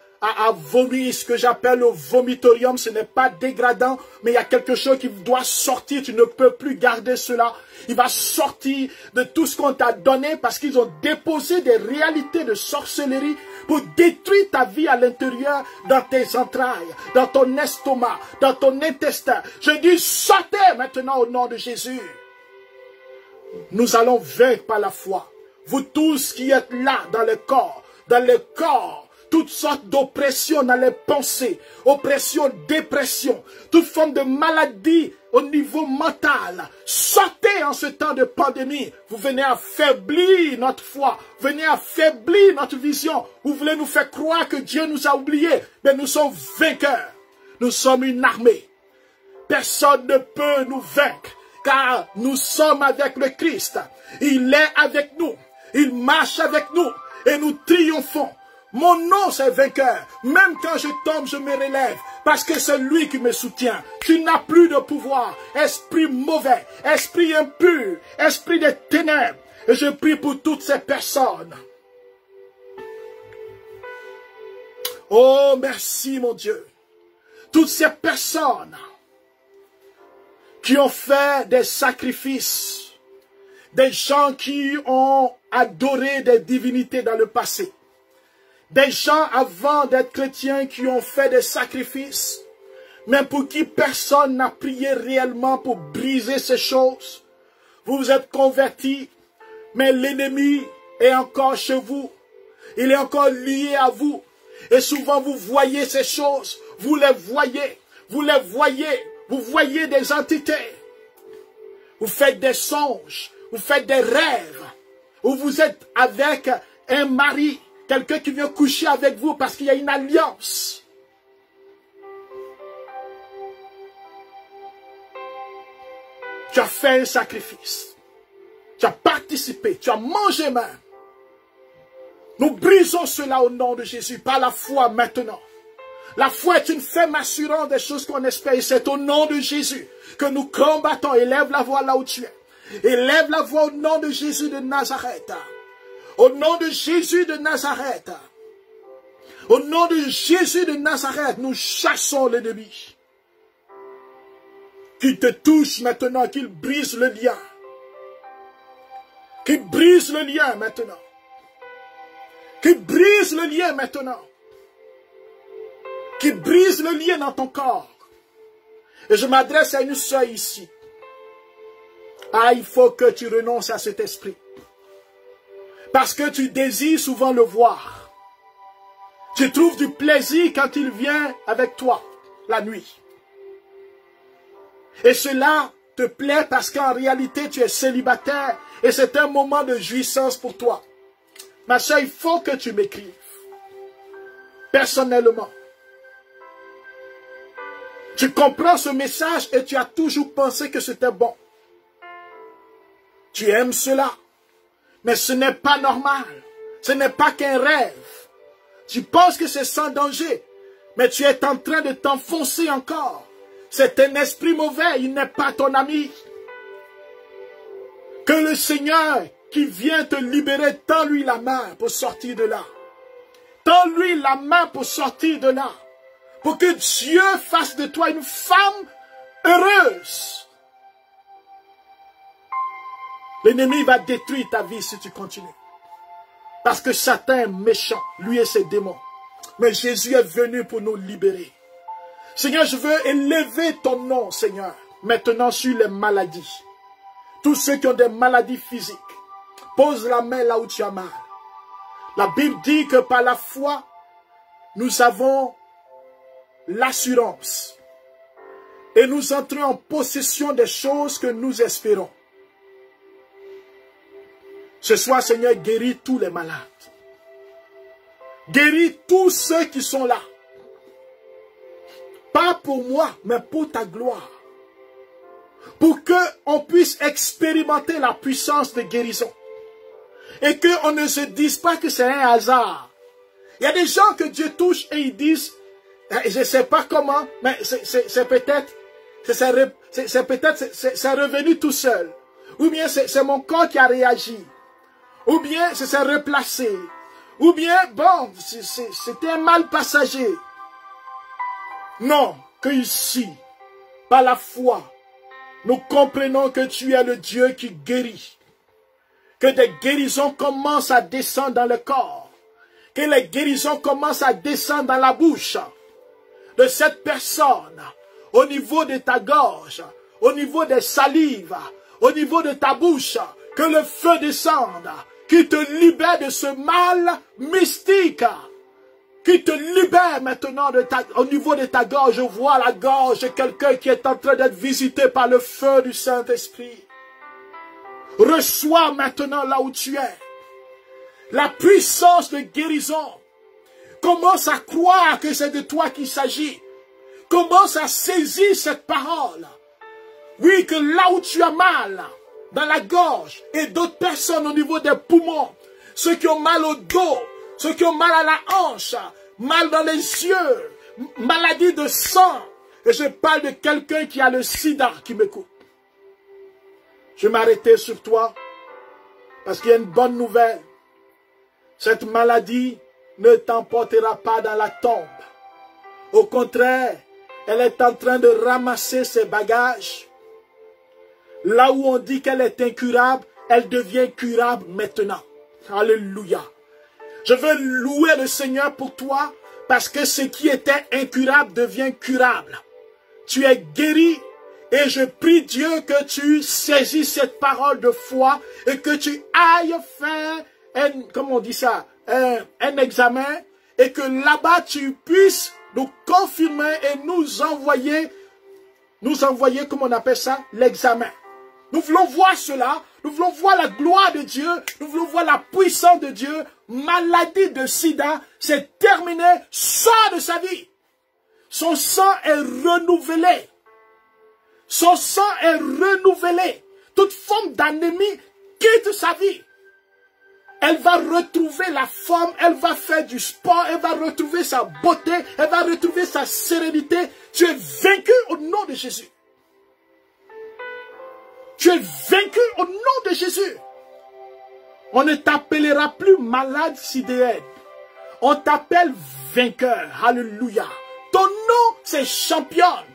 vomir, ce que j'appelle le vomitorium. Ce n'est pas dégradant, mais il y a quelque chose qui doit sortir. Tu ne peux plus garder cela. Il va sortir de tout ce qu'on t'a donné parce qu'ils ont déposé des réalités de sorcellerie pour détruire ta vie à l'intérieur, dans tes entrailles, dans ton estomac, dans ton intestin. Je dis, sortez maintenant au nom de Jésus. Nous allons vaincre par la foi. Vous tous qui êtes là dans le corps, toute toutes sortes d'oppressions dans les pensées, oppression, dépression, toute forme de maladie au niveau mental. Sortez en ce temps de pandémie. Vous venez affaiblir notre foi, venez affaiblir notre vision. Vous voulez nous faire croire que Dieu nous a oubliés, mais nous sommes vainqueurs. Nous sommes une armée. Personne ne peut nous vaincre, car nous sommes avec le Christ. Il est avec nous, il marche avec nous, et nous triomphons. Mon nom, c'est vainqueur. Même quand je tombe, je me relève. Parce que c'est lui qui me soutient. Tu n'as plus de pouvoir. Esprit mauvais, esprit impur, esprit de ténèbres. Et je prie pour toutes ces personnes. Oh, merci, mon Dieu. Toutes ces personnes qui ont fait des sacrifices. Des gens qui ont adoré des divinités dans le passé. Des gens avant d'être chrétiens qui ont fait des sacrifices, mais pour qui personne n'a prié réellement pour briser ces choses. Vous vous êtes convertis, mais l'ennemi est encore chez vous. Il est encore lié à vous. Et souvent vous voyez ces choses, vous les voyez, vous voyez des entités. Vous faites des songes, vous faites des rêves, ou vous êtes avec un mari, quelqu'un qui vient coucher avec vous parce qu'il y a une alliance. Tu as fait un sacrifice. Tu as participé. Tu as mangé même. Nous brisons cela au nom de Jésus par la foi maintenant. La foi est une ferme assurance des choses qu'on espère. Et c'est au nom de Jésus que nous combattons. Élève la voix là où tu es. Élève la voix au nom de Jésus de Nazareth. Au nom de Jésus de Nazareth, au nom de Jésus de Nazareth, nous chassons l'ennemi. Qu'il te touche maintenant, qu'il brise le lien. Qu'il brise le lien maintenant. Qu'il brise le lien maintenant. Qu'il brise le lien dans ton corps. Et je m'adresse à une sœur ici. Ah, il faut que tu renonces à cet esprit. Parce que tu désires souvent le voir. Tu trouves du plaisir quand il vient avec toi, la nuit. Et cela te plaît parce qu'en réalité, tu es célibataire et c'est un moment de jouissance pour toi. Ma soeur, il faut que tu m'écrives. Personnellement. Tu comprends ce message et tu as toujours pensé que c'était bon. Tu aimes cela. Mais ce n'est pas normal. Ce n'est pas qu'un rêve. Tu penses que c'est sans danger. Mais tu es en train de t'enfoncer encore. C'est un esprit mauvais. Il n'est pas ton ami. Que le Seigneur qui vient te libérer, tends-lui la main pour sortir de là. Tends-lui la main pour sortir de là. Pour que Dieu fasse de toi une femme heureuse. L'ennemi va détruire ta vie si tu continues. Parce que Satan est méchant, lui et ses démons. Mais Jésus est venu pour nous libérer. Seigneur, je veux élever ton nom, Seigneur, maintenant sur les maladies. Tous ceux qui ont des maladies physiques, pose la main là où tu as mal. La Bible dit que par la foi, nous avons l'assurance. Et nous entrons en possession des choses que nous espérons. Ce soir, Seigneur, guéris tous les malades. Guéris tous ceux qui sont là. Pas pour moi, mais pour ta gloire. Pour qu'on puisse expérimenter la puissance de guérison. Et qu'on ne se dise pas que c'est un hasard. Il y a des gens que Dieu touche et ils disent, je ne sais pas comment, mais c'est peut-être, c'est revenu tout seul. Ou bien c'est mon corps qui a réagi. Ou bien c'est s'est replacé. Ou bien, bon, c'était un mal passager. Non, que ici, par la foi, nous comprenons que tu es le Dieu qui guérit. Que des guérisons commencent à descendre dans le corps. Que les guérisons commencent à descendre dans la bouche de cette personne. Au niveau de ta gorge, au niveau des salives, au niveau de ta bouche. Que le feu descende. Qui te libère de ce mal mystique qui te libère maintenant au niveau de ta gorge. Je vois la gorge de quelqu'un qui est en train d'être visité par le feu du Saint-Esprit. Reçois maintenant là où tu es la puissance de guérison. Commence à croire que c'est de toi qu'il s'agit. Commence à saisir cette parole. Oui, que là où tu as mal, dans la gorge, et d'autres personnes au niveau des poumons, ceux qui ont mal au dos, ceux qui ont mal à la hanche, mal dans les yeux, maladie de sang. Et je parle de quelqu'un qui a le sida qui m'écoute. Je vais m'arrêter sur toi parce qu'il y a une bonne nouvelle. Cette maladie ne t'emportera pas dans la tombe. Au contraire, elle est en train de ramasser ses bagages. Là où on dit qu'elle est incurable, elle devient curable maintenant. Alléluia. Je veux louer le Seigneur pour toi parce que ce qui était incurable devient curable. Tu es guéri et je prie Dieu que tu saisis cette parole de foi et que tu ailles faire un examen et que là-bas tu puisses nous confirmer et nous envoyer, comment on appelle ça, l'examen. Nous voulons voir cela, nous voulons voir la gloire de Dieu, nous voulons voir la puissance de Dieu. Maladie de sida, c'est terminé, sort de sa vie. Son sang est renouvelé. Son sang est renouvelé. Toute forme d'anémie quitte sa vie. Elle va retrouver la forme, elle va faire du sport, elle va retrouver sa beauté, elle va retrouver sa sérénité. Tu es vaincu au nom de Jésus. Tu es vaincu au nom de Jésus. On ne t'appellera plus malade sidéenne. On t'appelle vainqueur. Alléluia. Ton nom, c'est championne.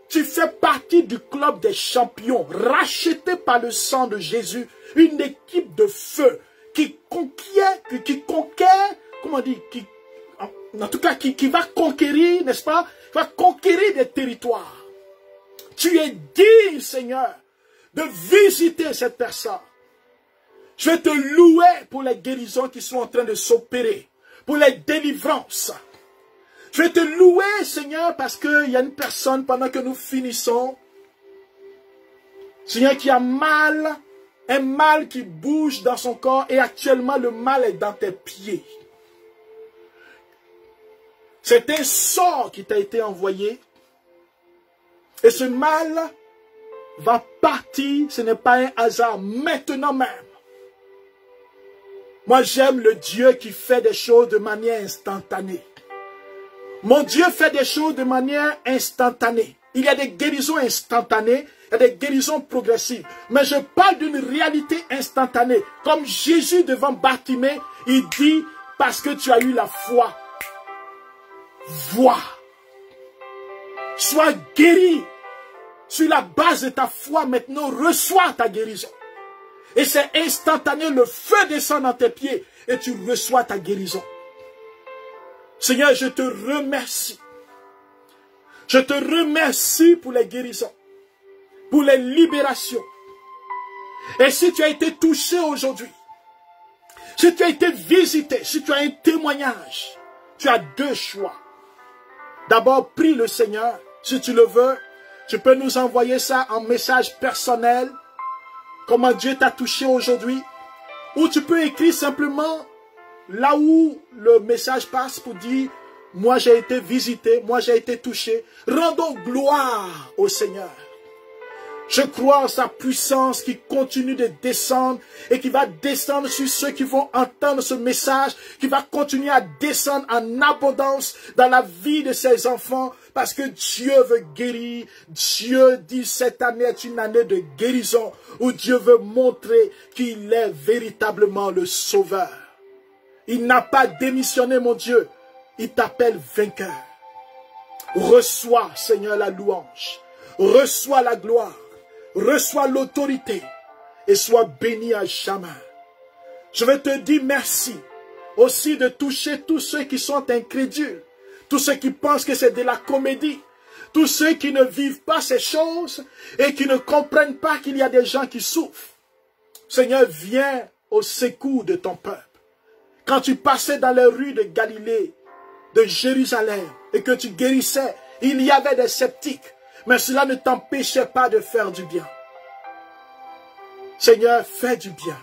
Tu fais partie du club des champions, racheté par le sang de Jésus. Une équipe de feu qui conquiert, comment on dit, en tout cas, qui va conquérir, n'est-ce pas? Qui va conquérir des territoires. Tu es digne, Seigneur, de visiter cette personne. Je vais te louer pour les guérisons qui sont en train de s'opérer, pour les délivrances. Je vais te louer, Seigneur, parce qu'il y a une personne, pendant que nous finissons, Seigneur, qui a mal, un mal qui bouge dans son corps, et actuellement le mal est dans tes pieds. C'est un sort qui t'a été envoyé, et ce mal va partir, ce n'est pas un hasard, maintenant même. Moi, j'aime le Dieu qui fait des choses de manière instantanée. Mon Dieu fait des choses de manière instantanée. Il y a des guérisons instantanées, il y a des guérisons progressives. Mais je parle d'une réalité instantanée. Comme Jésus devant Bartimée, il dit, parce que tu as eu la foi, vois. Sois guéri. Sur la base de ta foi, maintenant, reçois ta guérison. Et c'est instantané, le feu descend dans tes pieds et tu reçois ta guérison. Seigneur, je te remercie. Je te remercie pour les guérisons, pour les libérations. Et si tu as été touché aujourd'hui, si tu as été visité, si tu as un témoignage, tu as deux choix. D'abord, prie le Seigneur, si tu le veux. Tu peux nous envoyer ça en message personnel. Comment Dieu t'a touché aujourd'hui. Ou tu peux écrire simplement là où le message passe pour dire, moi j'ai été visité, moi j'ai été touché. Rendons gloire au Seigneur. Je crois en sa puissance qui continue de descendre et qui va descendre sur ceux qui vont entendre ce message, qui va continuer à descendre en abondance dans la vie de ses enfants. Parce que Dieu veut guérir. Dieu dit cette année est une année de guérison où Dieu veut montrer qu'il est véritablement le sauveur. Il n'a pas démissionné, mon Dieu. Il t'appelle vainqueur. Reçois, Seigneur, la louange. Reçois la gloire. Reçois l'autorité. Et sois béni à jamais. Je vais te dire merci aussi de toucher tous ceux qui sont incrédules. Tous ceux qui pensent que c'est de la comédie. Tous ceux qui ne vivent pas ces choses et qui ne comprennent pas qu'il y a des gens qui souffrent. Seigneur, viens au secours de ton peuple. Quand tu passais dans les rues de Galilée, de Jérusalem et que tu guérissais, il y avait des sceptiques, mais cela ne t'empêchait pas de faire du bien. Seigneur, fais du bien.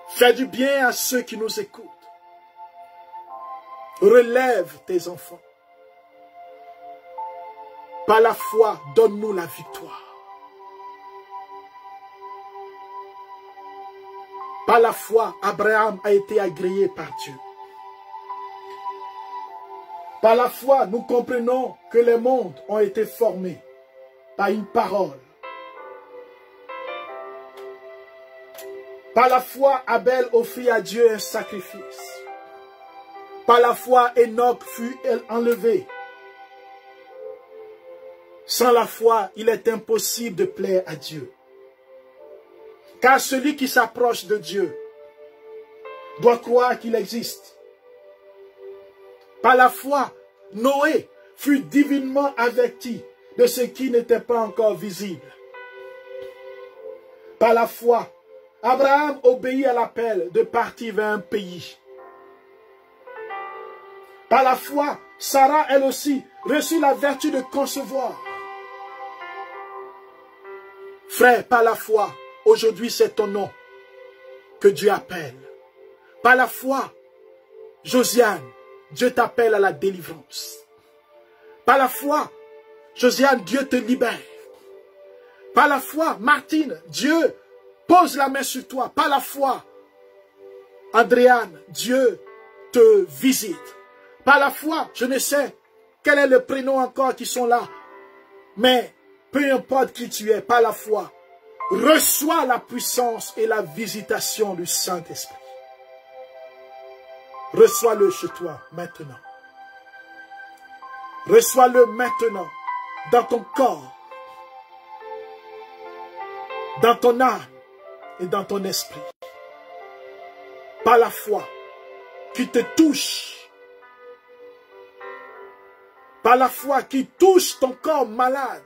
Fais du bien à ceux qui nous écoutent. Relève tes enfants. Par la foi, donne-nous la victoire. Par la foi, Abraham a été agréé par Dieu. Par la foi, nous comprenons que les mondes ont été formés par une parole. Par la foi, Abel offrit à Dieu un sacrifice. Par la foi, Enoch fut enlevé. Sans la foi, il est impossible de plaire à Dieu. Car celui qui s'approche de Dieu doit croire qu'il existe. Par la foi, Noé fut divinement averti de ce qui n'était pas encore visible. Par la foi, Abraham obéit à l'appel de partir vers un pays. Par la foi, Sarah, elle aussi, reçut la vertu de concevoir. Frère, par la foi, aujourd'hui c'est ton nom que Dieu appelle. Par la foi, Josiane, Dieu t'appelle à la délivrance. Par la foi, Josiane, Dieu te libère. Par la foi, Martine, Dieu pose la main sur toi. Par la foi, Adriane, Dieu te visite. Par la foi, je ne sais quel est le prénom encore qui sont là. Mais peu importe qui tu es, par la foi, reçois la puissance et la visitation du Saint-Esprit. Reçois-le chez toi maintenant. Reçois-le maintenant dans ton corps, dans ton âme et dans ton esprit. Par la foi qui te touche. Par la foi qui touche ton corps malade.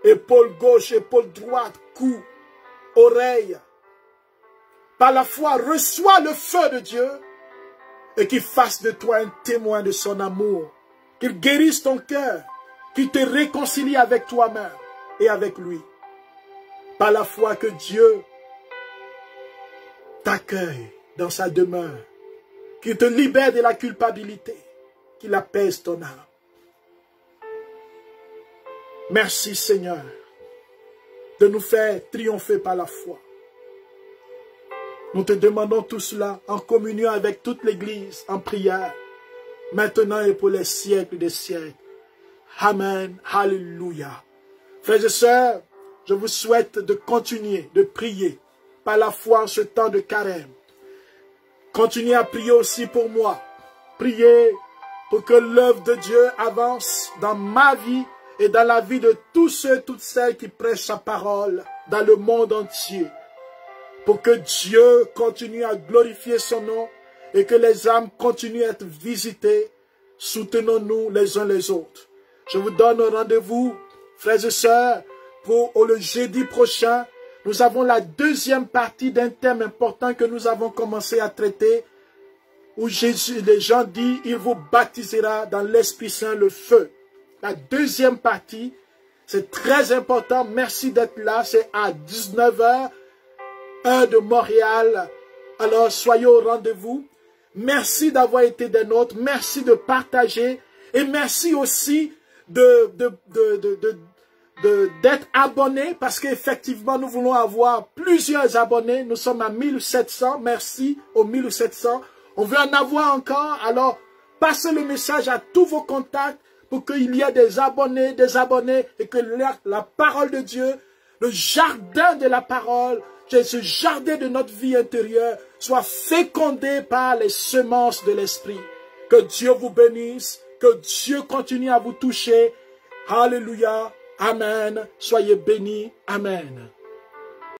Épaule gauche, épaule droite, cou, oreille. Par la foi, reçois le feu de Dieu et qu'il fasse de toi un témoin de son amour. Qu'il guérisse ton cœur, qu'il te réconcilie avec toi-même et avec lui. Par la foi que Dieu t'accueille dans sa demeure, qu'il te libère de la culpabilité, qu'il apaise ton âme. Merci Seigneur de nous faire triompher par la foi. Nous te demandons tout cela en communion avec toute l'Église, en prière, maintenant et pour les siècles des siècles. Amen. Alléluia. Frères et sœurs, je vous souhaite de continuer de prier par la foi en ce temps de carême. Continuez à prier aussi pour moi. Priez pour que l'œuvre de Dieu avance dans ma vie et dans la vie de tous ceux, toutes celles qui prêchent sa parole dans le monde entier. Pour que Dieu continue à glorifier son nom et que les âmes continuent à être visitées. Soutenons-nous les uns les autres. Je vous donne rendez-vous, frères et sœurs, pour le jeudi prochain. Nous avons la deuxième partie d'un thème important que nous avons commencé à traiter, où Jésus, les gens disent, il vous baptisera dans l'Esprit Saint, le feu. La deuxième partie, c'est très important. Merci d'être là. C'est à 19 h, heure de Montréal. Alors, soyez au rendez-vous. Merci d'avoir été des nôtres. Merci de partager. Et merci aussi d'être abonné. Parce qu'effectivement, nous voulons avoir plusieurs abonnés. Nous sommes à 1700. Merci aux 1700. On veut en avoir encore. Alors, passez le message à tous vos contacts, pour qu'il y ait des abonnés, et que la parole de Dieu, le jardin de la parole, ce jardin de notre vie intérieure, soit fécondé par les semences de l'Esprit. Que Dieu vous bénisse, que Dieu continue à vous toucher. Alléluia, Amen. Soyez bénis, Amen.